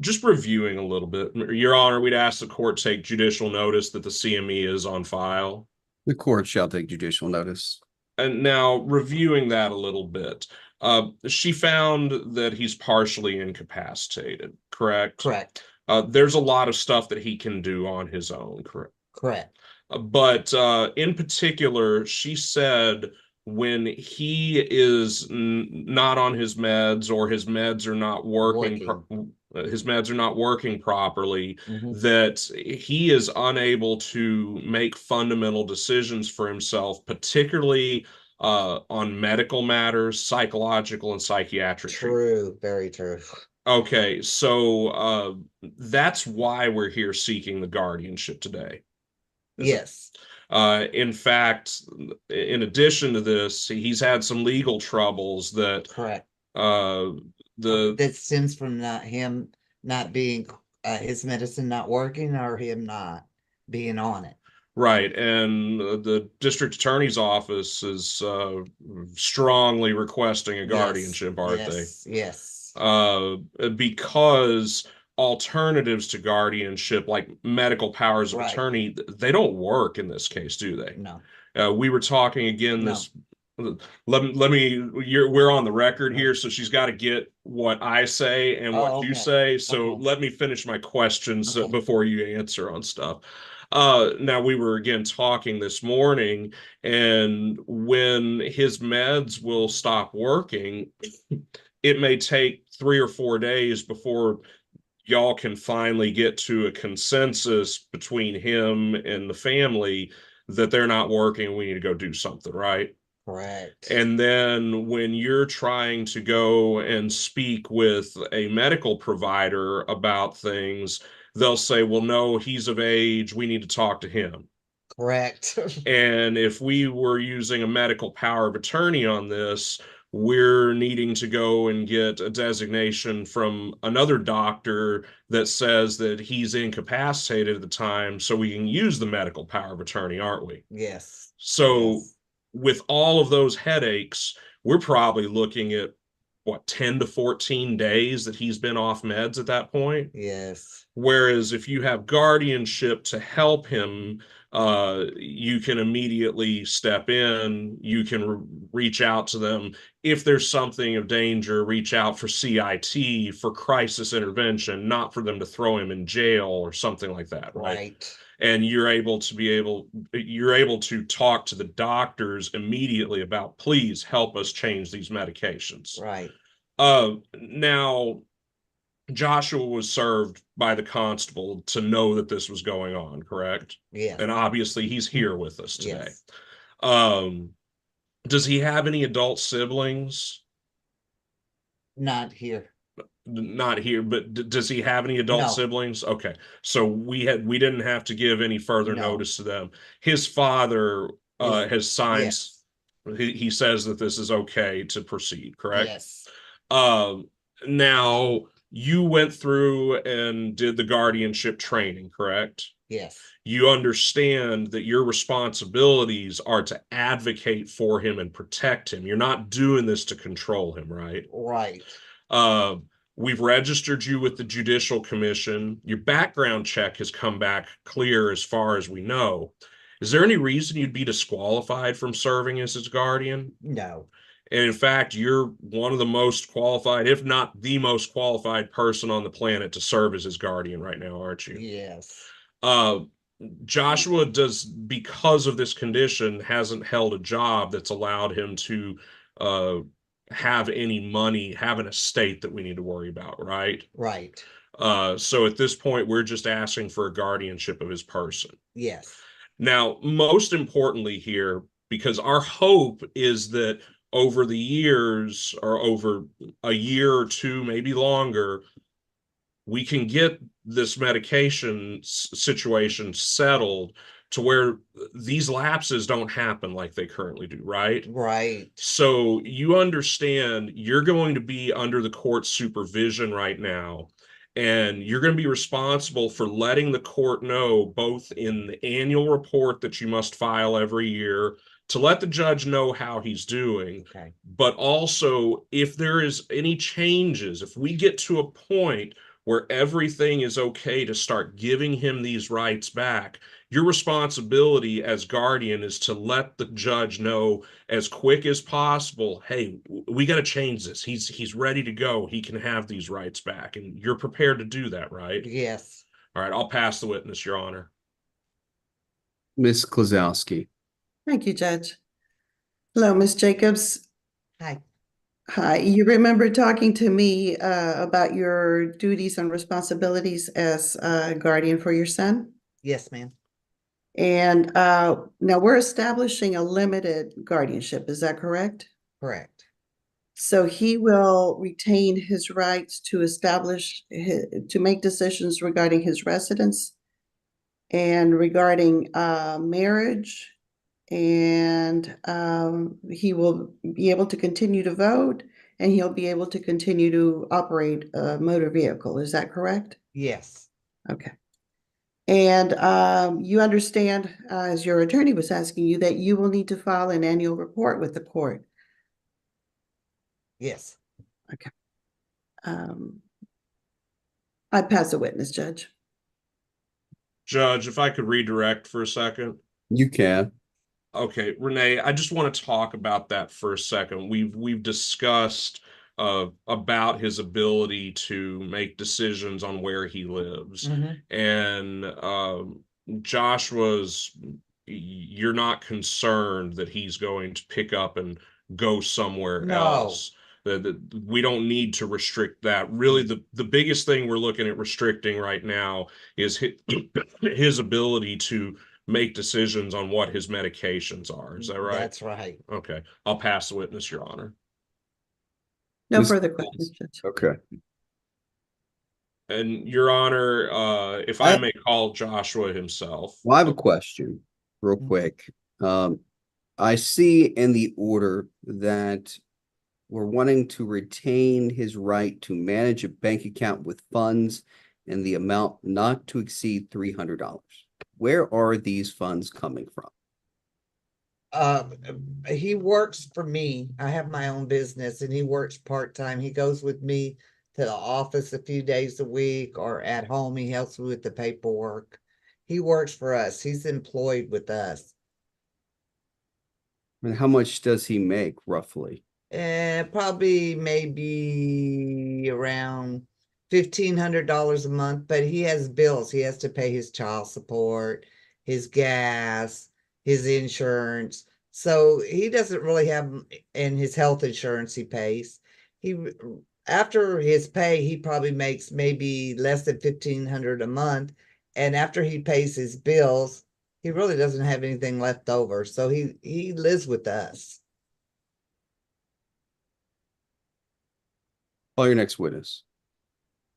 Just reviewing a little bit, Your Honor, we'd ask the court take judicial notice that the CME is on file. The court shall take judicial notice. And now, reviewing that a little bit, she found that he's partially incapacitated, correct? Correct. There's a lot of stuff that he can do on his own, correct? Correct. But in particular, she said when he is not on his meds, or his meds are not his meds are not working properly, that he is unable to make fundamental decisions for himself, particularly on medical matters, psychological and psychiatric treatment. True, very true. Okay, so that's why we're here seeking the guardianship today. Yes. In fact, in addition to this, he's had some legal troubles that Correct. The that stems from him not being his medicine not working, or him not being on it. Right, and the district attorney's office is strongly requesting a guardianship, aren't they? Yes. Because alternatives to guardianship, like medical powers of attorney, they don't work in this case, do they? No. We were talking again this. We're on the record here, so she's got to get what I say and what you say. So let me finish my questions before you answer on stuff. Now, we were again talking this morning, and when his meds will stop working, it may take 3 or 4 days before y'all can finally get to a consensus between him and the family that they're not working and we need to go do something, right? Correct. And then when you're trying to go and speak with a medical provider about things, they'll say, well, no, he's of age, we need to talk to him. Correct. And if we were using a medical power of attorney on this, we're needing to go and get a designation from another doctor that says that he's incapacitated at the time, so we can use the medical power of attorney, aren't we? Yes. So with all of those headaches, we're probably looking at what, 10 to 14 days that he's been off meds at that point. Yes. Whereas if you have guardianship to help him, you can immediately step in, you can reach out to them. If there's something of danger, reach out for CIT, for crisis intervention, not for them to throw him in jail or something like that, right? And you're able to talk to the doctors immediately about, please help us change these medications. Right. Now, Joshua was served by the constable to know that this was going on, correct? Yes. And obviously he's here with us today. Yes. Does he have any adult siblings? Not here. Not here, but does he have any adult siblings? Okay, so we didn't have to give any further notice to them. His father has signed. Yes. He says that this is okay to proceed, correct? Yes. Now, you went through and did the guardianship training, correct? Yes. You understand that your responsibilities are to advocate for him and protect him. You're not doing this to control him, right? Right. We've registered you with the Judicial Commission. Your background check has come back clear as far as we know. Is there any reason you'd be disqualified from serving as his guardian? No. And in fact, you're one of the most qualified, if not the most qualified person on the planet to serve as his guardian right now, aren't you? Yes. Joshua because of this condition, hasn't held a job that's allowed him to have any money, have an estate that we need to worry about, right? Right. So at this point, we're just asking for a guardianship of his person. Yes. Now, most importantly here, because our hope is that over the years, or over a year or two, maybe longer, we can get this medication situation settled to where these lapses don't happen like they currently do, right? Right. So you understand you're going to be under the court's supervision right now, and you're going to be responsible for letting the court know, both in the annual report that you must file every year, to let the judge know how he's doing, but also if there is any changes, if we get to a point where everything is okay to start giving him these rights back, your responsibility as guardian is to let the judge know as quick as possible, hey, we got to change this. He's ready to go. He can have these rights back. And you're prepared to do that, right? Yes. All right, I'll pass the witness, Your Honor. Ms. Klazowski. Thank you, Judge. Hello, Ms. Jacobs. Hi. Hi, you remember talking to me about your duties and responsibilities as a guardian for your son? Yes, ma'am. And now we're establishing a limited guardianship, is that correct? Correct. So he will retain his rights to to make decisions regarding his residence and regarding marriage. And he will be able to continue to vote, and he'll be able to continue to operate a motor vehicle. Is that correct? Yes. Okay. And you understand, as your attorney was asking you, that you will need to file an annual report with the court. Yes. Okay. I pass the witness, Judge. Judge, if I could redirect for a second. You can. Okay, Renee, I just want to talk about that for a second. We've discussed about his ability to make decisions on where he lives. And you're not concerned that he's going to pick up and go somewhere No. else. That we don't need to restrict that. Really, the biggest thing we're looking at restricting right now is his ability to make decisions on what his medications are. Is that right? That's right. Okay. I'll pass the witness, Your Honor. No Ms. further questions, Judge. Okay. And Your Honor, if I may call Joshua himself. Well, I have a question real quick. I see in the order that we're wanting to retain his right to manage a bank account with funds in the amount not to exceed $300. Where are these funds coming from? He works for me. I have my own business and he works part-time. He goes with me to the office a few days a week, or at home. He helps me with the paperwork. He works for us. He's employed with us. And how much does he make roughly? Probably maybe around $1,500 a month, but he has bills. He has to pay his child support, his gas, his insurance. So he doesn't really have, and his health insurance he pays. After his pay, he probably makes maybe less than $1,500 a month. And after he pays his bills, he really doesn't have anything left over. So he lives with us. Call your next witness.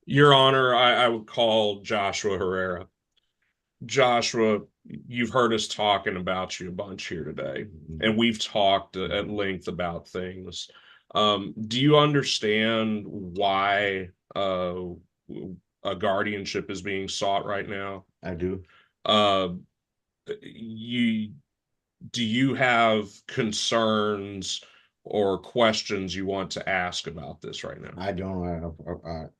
Your Honor, I would call Joshua Herrera. Joshua, you've heard us talking about you a bunch here today, and we've talked at length about things. Do you understand why a guardianship is being sought right now? I do. Do you have concerns or questions you want to ask about this right now? I don't.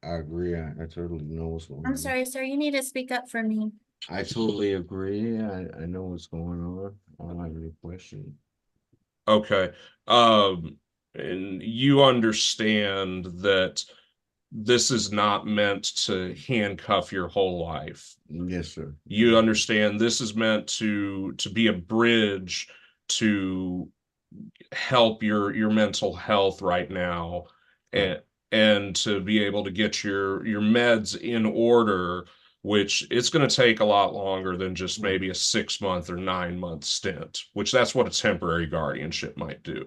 I agree. I totally know what's going on. I'm sorry, sir. You need to speak up for me. I totally agree. I know what's going on. I don't have any question. Okay. And you understand that this is not meant to handcuff your whole life. Yes, sir. You understand this is meant to be a bridge to help your mental health right now, and to be able to get your meds in order, which it's going to take a lot longer than just maybe a 6-month or 9-month stint, which that's what a temporary guardianship might do.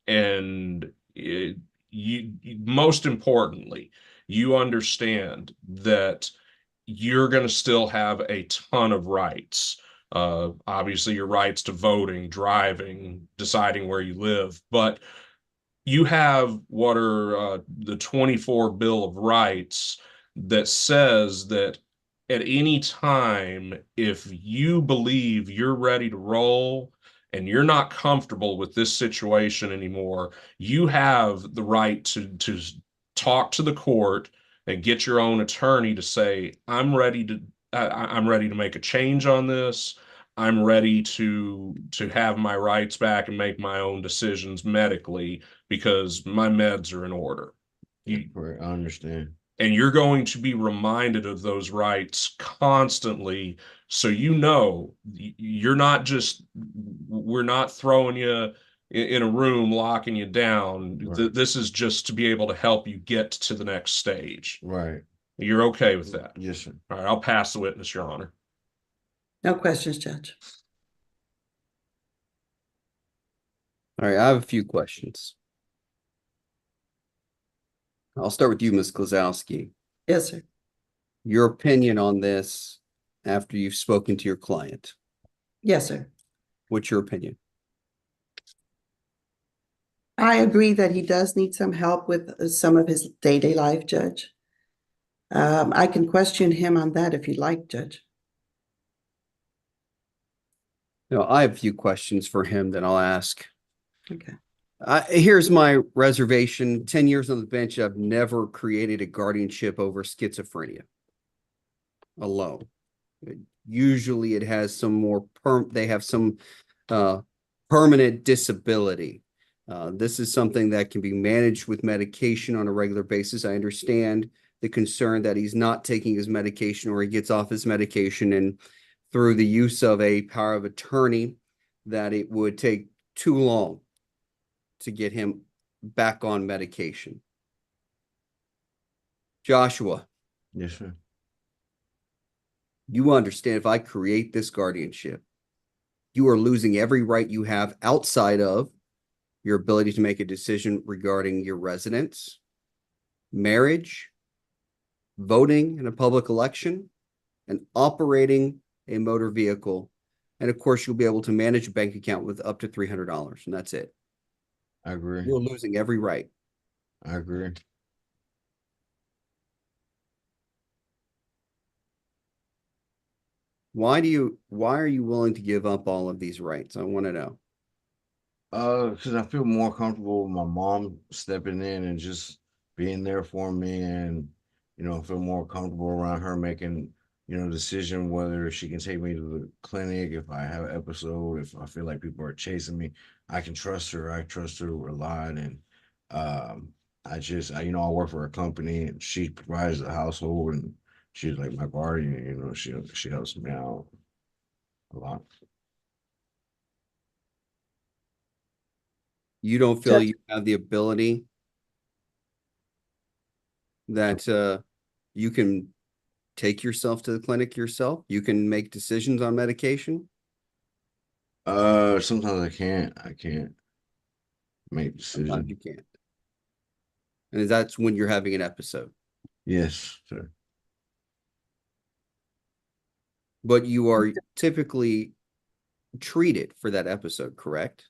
And you most importantly, you understand that you're going to still have a ton of rights. Obviously your rights to voting, driving, deciding where you live, but you have what are the 24 Bill of Rights that says that at any time, if you believe you're ready to roll and you're not comfortable with this situation anymore, you have the right to talk to the court and get your own attorney to say, I'm ready to make a change on this. I'm ready to have my rights back and make my own decisions medically because my meds are in order. I understand. And you're going to be reminded of those rights constantly. So, you're not just, we're not throwing you in a room, locking you down. Right. This is just to be able to help you get to the next stage. Right. You're okay with that? Yes, sir. All right, I'll pass the witness, Your Honor. No questions, Judge. All right, I have a few questions. I'll start with you, Ms. Klazowski. Yes, sir. Your opinion on this after you've spoken to your client. Yes, sir. What's your opinion? I agree that he does need some help with some of his day-to-day life, Judge. I can question him on that if you'd like, Judge. No, I have a few questions for him that I'll ask. Okay. Here's my reservation. 10 years on the bench, I've never created a guardianship over schizophrenia alone. Usually it has some more they have some permanent disability. This is something that can be managed with medication on a regular basis. I understand the concern that he's not taking his medication or he gets off his medication and through the use of a power of attorney that it would take too long to get him back on medication. Joshua. Yes, sir. You understand if I create this guardianship, you are losing every right you have outside of your ability to make a decision regarding your residence, marriage, voting in a public election, and operating a motor vehicle. And of course, you'll be able to manage a bank account with up to $300, and that's it. I agree. You're losing every right. I agree. Why are you willing to give up all of these rights? I want to know. Because I feel more comfortable with my mom stepping in and just being there for me, and I feel more comfortable around her making, decision whether she can take me to the clinic if I have an episode, if I feel like people are chasing me. I can trust her. I trust her a lot, and I work for a company, and she provides the household, and she's like my guardian. She helps me out a lot. You don't feel you have the ability that you can take yourself to the clinic yourself? You can make decisions on medication? Sometimes I can't make decisions. Sometimes you can't. And that's when you're having an episode. Yes, sir. But you are typically treated for that episode, correct?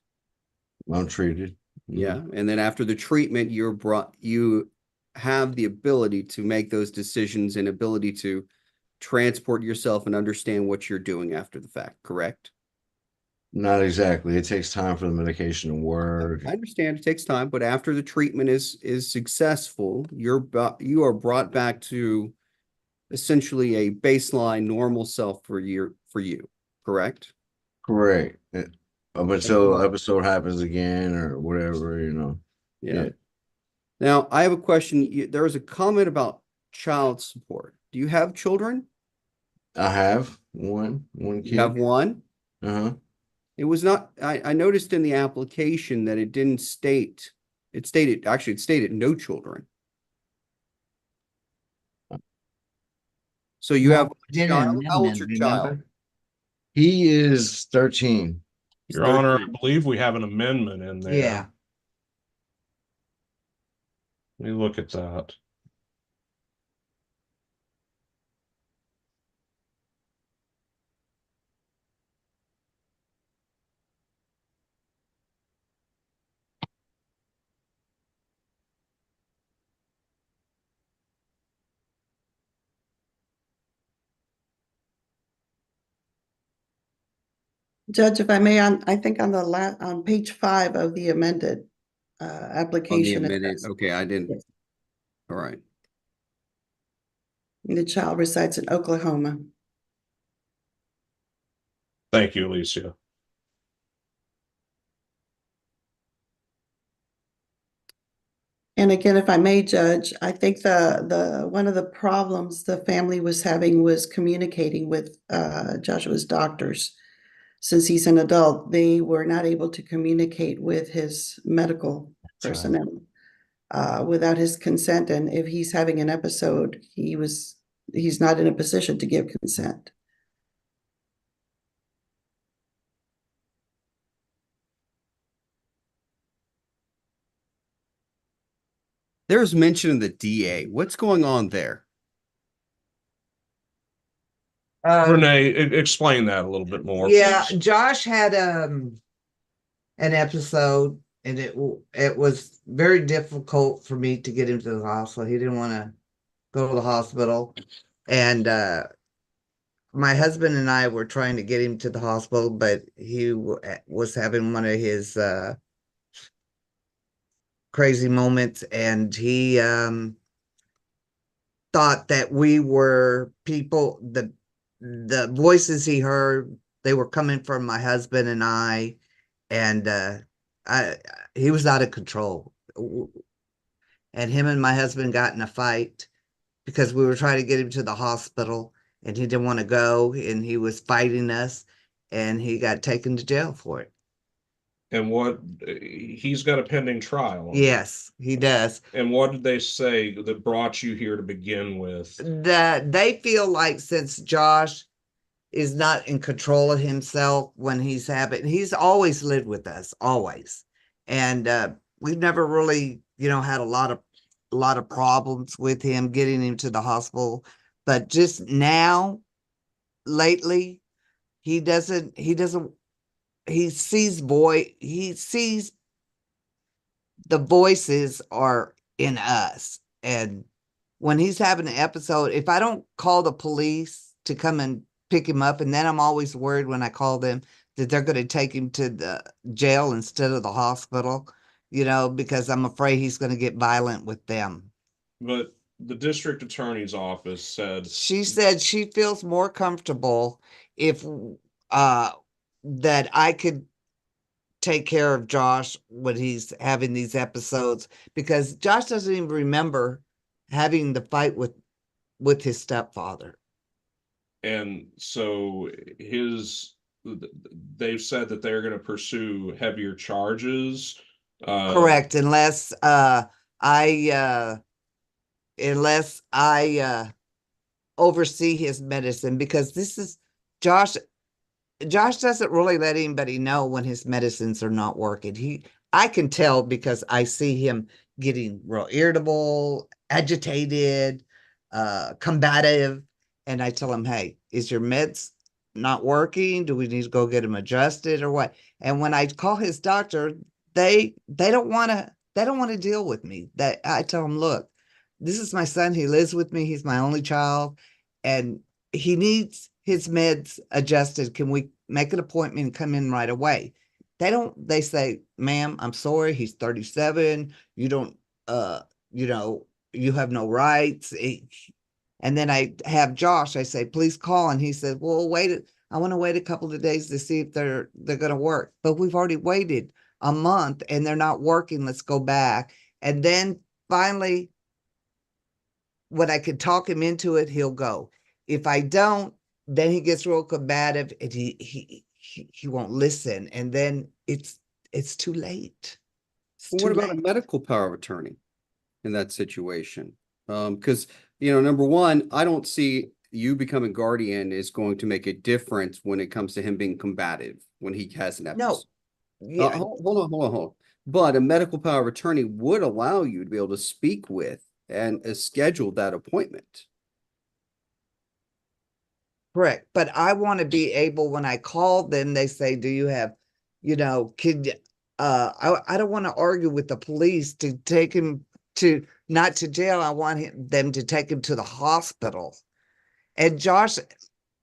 I'm treated. Yeah. And then after the treatment, you have the ability to make those decisions and ability to transport yourself and understand what you're doing after the fact, correct? Not exactly. It takes time for the medication to work. I understand it takes time, but after the treatment is successful, you are brought back to essentially a baseline normal self for you, correct? Correct. Up until episode happens again or whatever, Yeah. Now, I have a question. There was a comment about child support. Do you have children? I have one kid. You have one? Uh-huh. It was not, I noticed in the application that it didn't state, it stated no children. So you have a child. How old's your child? He is 13. Your Honor, I believe we have an amendment in there. Yeah. Let me look at that. Judge, if I may, I think on page 5 of the amended application. On the amended, okay, I didn't. Yes. All right. The child resides in Oklahoma. Thank you, Alicia. And again, if I may, Judge, I think one of the problems the family was having was communicating with Joshua's doctors. Since he's an adult, they were not able to communicate with his medical That's right. personnel without his consent. And if he's having an episode, he's not in a position to give consent. There's mention of the DA. What's going on there? Renee, explain that a little bit more. Yeah, please. Josh had an episode, and it was very difficult for me to get him to the hospital. He didn't want to go to the hospital, and my husband and I were trying to get him to the hospital, but he was having one of his crazy moments, and he thought that we were people. The voices he heard, they were coming from my husband and I, and he was out of control. And him and my husband got in a fight because we were trying to get him to the hospital, and he didn't want to go, and he was fighting us, and he got taken to jail for it. And what he's got a pending trial. Yes, he does. And what did they say that brought you here to begin with? That they feel like since Josh is not in control of himself when he's he's always lived with us, always. And we've never really, had a lot of problems with him getting him to the hospital. But just now, lately, he sees the voices are in us. And when he's having an episode, if I don't call the police to come and pick him up, and then I'm always worried when I call them that they're going to take him to the jail instead of the hospital, because I'm afraid he's going to get violent with them. But the district attorney's office said She said she feels more comfortable if that I could take care of Josh when he's having these episodes, because Josh doesn't even remember having the fight with his stepfather. And so they've said that they're going to pursue heavier charges. Correct, unless I oversee his medicine, because this is Josh doesn't really let anybody know when his medicines are not working. I can tell because I see him getting real irritable, agitated, combative, and I tell him, "Hey, is your meds not working? Do we need to go get them adjusted or what?" And when I call his doctor, they don't want to deal with me. That I tell him, "Look, this is my son. He lives with me. He's my only child, and he needs his meds adjusted. Can we make an appointment and come in right away?" They say, "Ma'am, I'm sorry. He's 37. You don't, you have no rights." And then I have Josh, I say, "Please call." And he said, "Well, I want to wait a couple of days to see if they're going to work." But we've already waited a month and they're not working. Let's go back. And then finally, when I could talk him into it, he'll go. If I don't, then he gets real combative and he won't listen. And then it's too late. Well, what about a medical power of attorney in that situation? Because, number one, I don't see you becoming guardian is going to make a difference when it comes to him being combative when he has an episode. No. Yeah. Hold on. But a medical power of attorney would allow you to be able to speak with and schedule that appointment. Correct. But I want to be able, when I call them, they say, "Do you have, I don't want to argue with the police to take him not to jail. I want them to take him to the hospital." And Josh,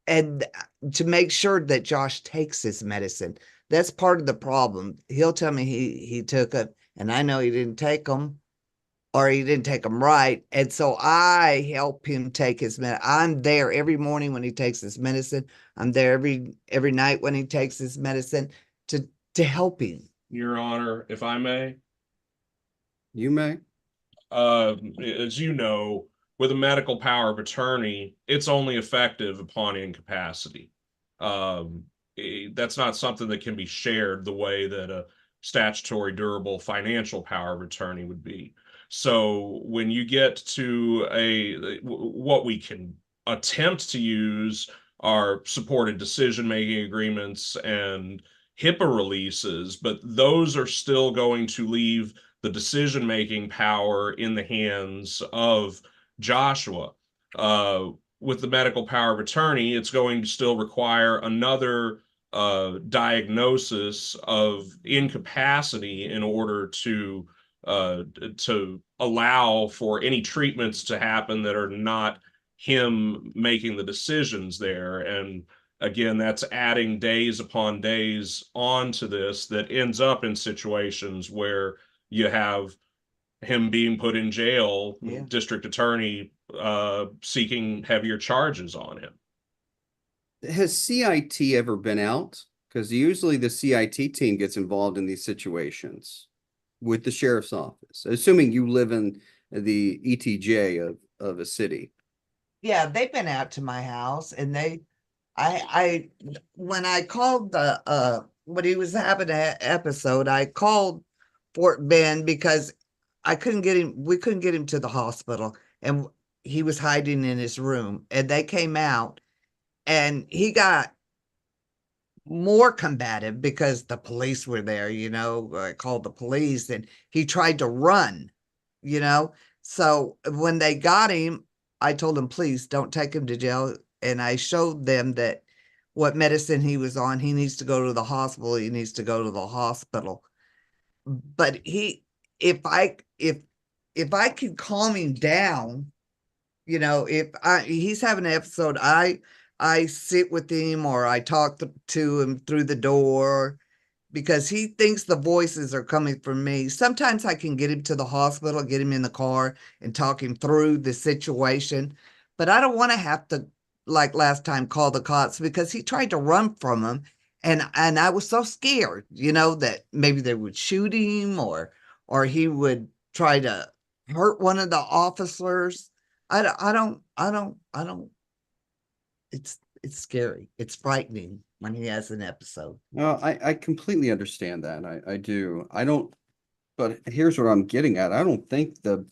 and to make sure that Josh takes his medicine. That's part of the problem. He'll tell me he took it, and I know he didn't take them, or he didn't take them right. And so I help him take his medicine. I'm there every morning when he takes his medicine. I'm there every night when he takes his medicine to help him. Your Honor, if I may. You may. as you know, with a medical power of attorney, it's only effective upon incapacity. That's not something that can be shared the way that a statutory durable financial power of attorney would be. So when you get to what we can attempt to use are supported decision-making agreements and HIPAA releases, but those are still going to leave the decision-making power in the hands of Joshua. With the medical power of attorney, it's going to still require another diagnosis of incapacity in order to allow for any treatments to happen that are not him making the decisions there. And again, that's adding days upon days onto this that ends up in situations where you have him being put in jail, district attorney seeking heavier charges on him. Has CIT ever been out? Because usually the CIT team gets involved in these situations with the sheriff's office, assuming you live in the ETJ of a city. Yeah, they've been out to my house and when I called when he was having an episode, I called Fort Bend because we couldn't get him to the hospital, and he was hiding in his room, and they came out and he got more combative because the police were there, I called the police and he tried to run, so when they got him, I told him, please don't take him to jail. And I showed them that what medicine he was on, he needs to go to the hospital. He needs to go to the hospital. But if I could calm him down, if he's having an episode, I sit with him or I talk to him through the door because he thinks the voices are coming from me. Sometimes I can get him to the hospital, get him in the car and talk him through the situation. But I don't want to have to, like last time, call the cops because he tried to run from them. And I was so scared, that maybe they would shoot him or he would try to hurt one of the officers. I don't. It's scary. It's frightening when he has an episode. No, I completely understand that. I do. But here's what I'm getting at. I don't think the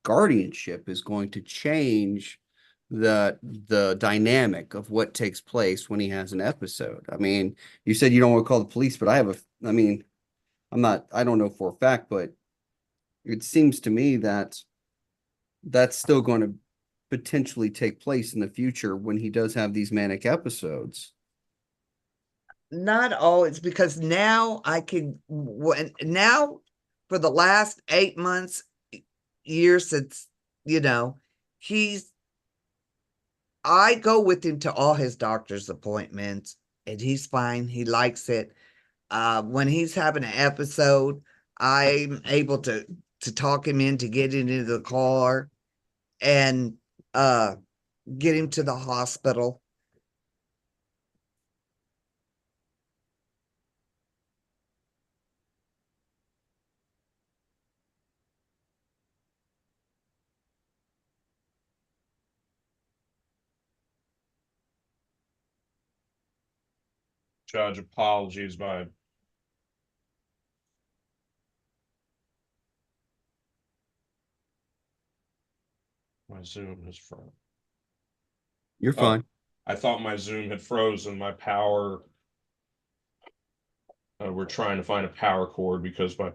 guardianship is going to change the dynamic of what takes place when he has an episode. I mean, you said you don't want to call the police, but I don't know for a fact, but it seems to me that that's still going to potentially take place in the future when he does have these manic episodes. Not always, because now now for the last 8 months, years since, I go with him to all his doctor's appointments and he's fine. He likes it. When he's having an episode, I'm able to talk him into getting into the car and get him to the hospital. Judge, apologies, my Zoom has frozen. You're fine. I thought my Zoom had frozen. My power. We're trying to find a power cord because my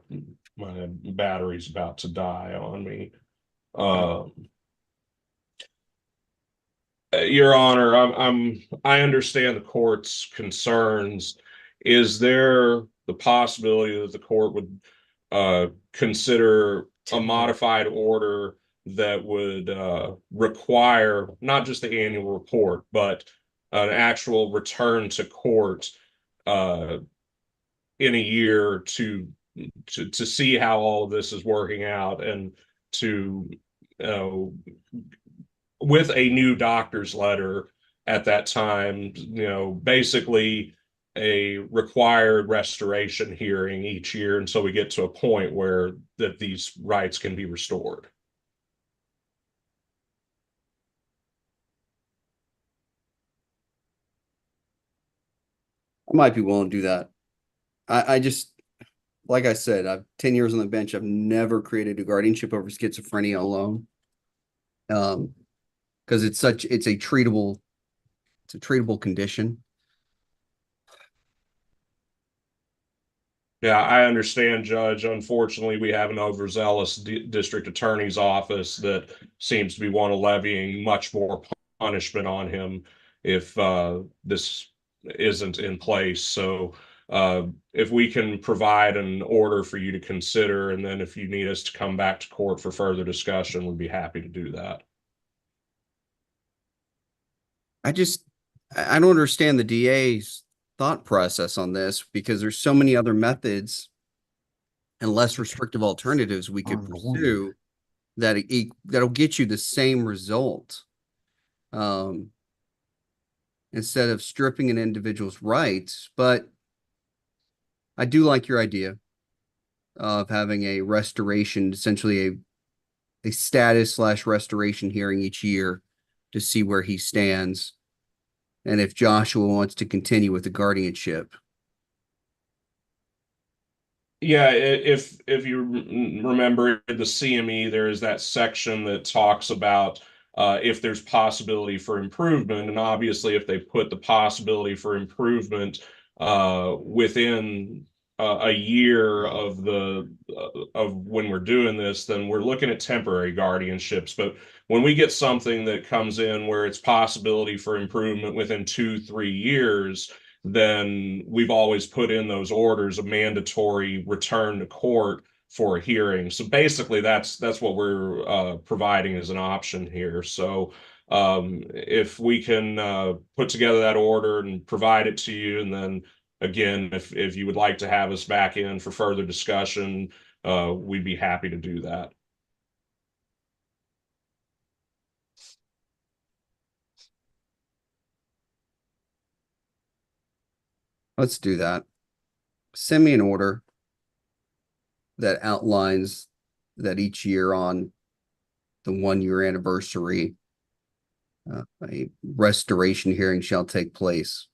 battery's about to die on me. Your Honor, I understand the court's concerns. Is there the possibility that the court would consider a modified order that would require not just the annual report, but an actual return to court in a year to see how all of this is working out and to with a new doctor's letter at that time, basically a required restoration hearing each year until we get to a point where that these rights can be restored. I might be willing to do that. I just, like I said, I've 10 years on the bench. I've never created a guardianship over schizophrenia alone. Because it's a treatable condition. Yeah, I understand, Judge. Unfortunately, we have an overzealous district attorney's office that seems to be one of levying much more punishment on him if this isn't in place. So if we can provide an order for you to consider, and then if you need us to come back to court for further discussion, we'd be happy to do that. I don't understand the DA's thought process on this, because there's so many other methods and less restrictive alternatives we could pursue that'll get you the same result. Instead of stripping an individual's rights. But I do like your idea of having a restoration, essentially a status / restoration hearing each year to see where he stands. And if Joshua wants to continue with the guardianship. Yeah, if you remember the CME, there is that section that talks about if there's possibility for improvement, and obviously if they put the possibility for improvement within a year of when we're doing this, then we're looking at temporary guardianships. But when we get something that comes in where it's possibility for improvement within 2-3 years, then we've always put in those orders a mandatory return to court for a hearing. So basically that's what we're providing as an option here. So if we can put together that order and provide it to you, and then again, if you would like to have us back in for further discussion, we'd be happy to do that. Let's do that. Send me an order that outlines that each year on the 1-year anniversary, a restoration hearing shall take place.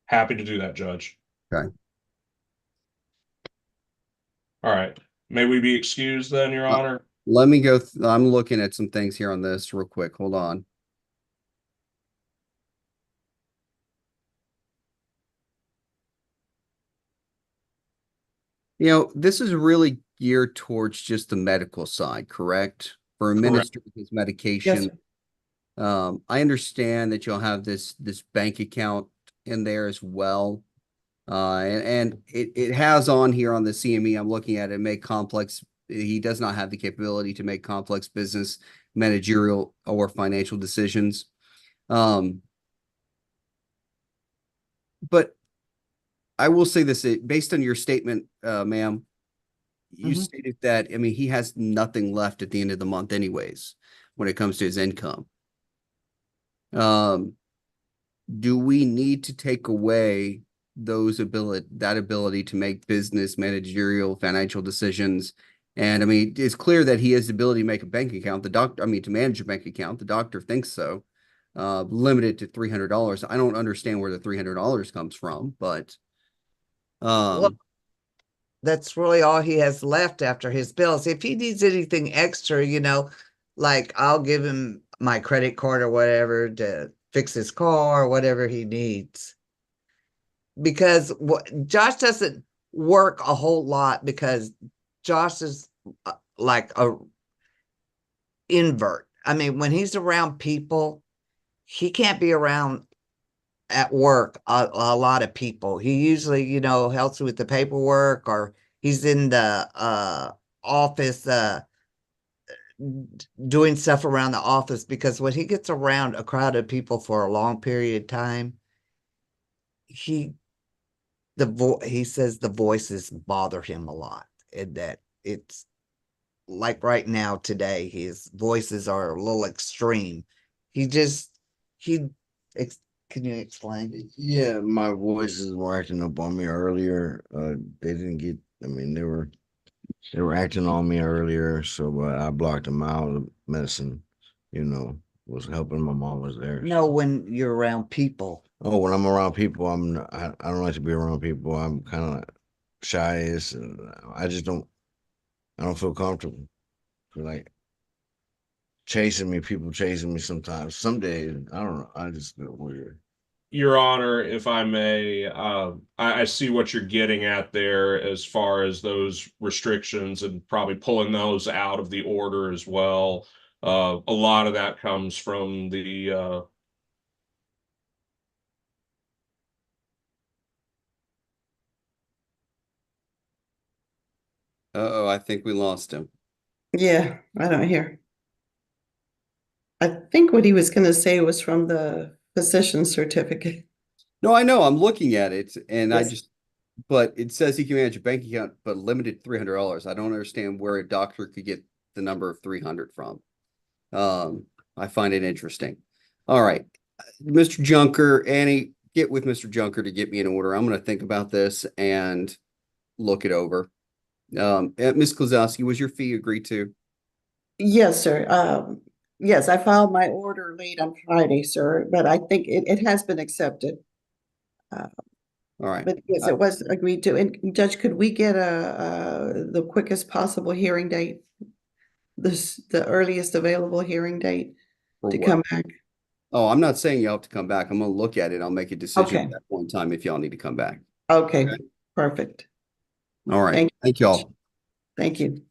Happy to do that, Judge. Okay. All right. May we be excused then, Your Honor? Let me go. I'm looking at some things here on this real quick. Hold on. This is really geared towards just the medical side, correct? For administering his medication. Yes. I understand that you'll have this bank account in there as well. And it has on here on the CME, I'm looking at it, make complex. He does not have the capability to make complex business, managerial, or financial decisions. But I will say this, based on your statement, ma'am, you stated that, I mean, he has nothing left at the end of the month anyways, when it comes to his income. Do we need to take away that ability to make business, managerial, financial decisions? And I mean, it's clear that he has the ability to make a bank account. To manage a bank account, the doctor thinks so. Limited to $300. I don't understand where the $300 comes from, but Well, that's really all he has left after his bills. If he needs anything extra, like I'll give him my credit card or whatever to fix his car or whatever he needs. Because Josh doesn't work a whole lot, because Josh is like a invert. I mean, when he's around people, he can't be around at work a lot of people. He usually, helps with the paperwork, or he's in the office doing stuff around the office, because when he gets around a crowd of people for a long period of time, he says the voices bother him a lot, and that it's like right now today, his voices are a little extreme. He Can you explain? Yeah, my voices were acting up on me earlier. They didn't get, I mean, they were acting on me earlier, so but I blocked them out. The medicine, was helping. My mom was there. No, when you're around people. Oh, when I'm around people, I don't like to be around people. I'm kind of shy. I don't feel comfortable. Feel like people chasing me sometimes. Some days, I don't know. I just feel weird. Your Honor, if I may, I see what you're getting at there as far as those restrictions and probably pulling those out of the order as well. A lot of that comes from the Uh-oh, I think we lost him. Yeah, I don't hear. I think what he was gonna say was from the physician certificate. No, I know, I'm looking at it and Yes. but it says he can manage a bank account, but limited $300. I don't understand where a doctor could get the number of 300 from. I find it interesting. All right, Mr. Junker, Annie, get with Mr. Junker to get me an order. I'm going to think about this and look it over. Ms. Klazowski, was your fee agreed to? Yes, sir. Yes, I filed my order late on Friday, sir, but I think it has been accepted. All right. But yes, it was agreed to. And Judge, could we get the quickest possible hearing date? The earliest available hearing date For to what? come back? Oh, I'm not saying you have to come back. I'm going to look at it. I'll make a decision Okay. at that point in time if y'all need to come back. Okay, perfect. All right. Thank y'all. Thank you.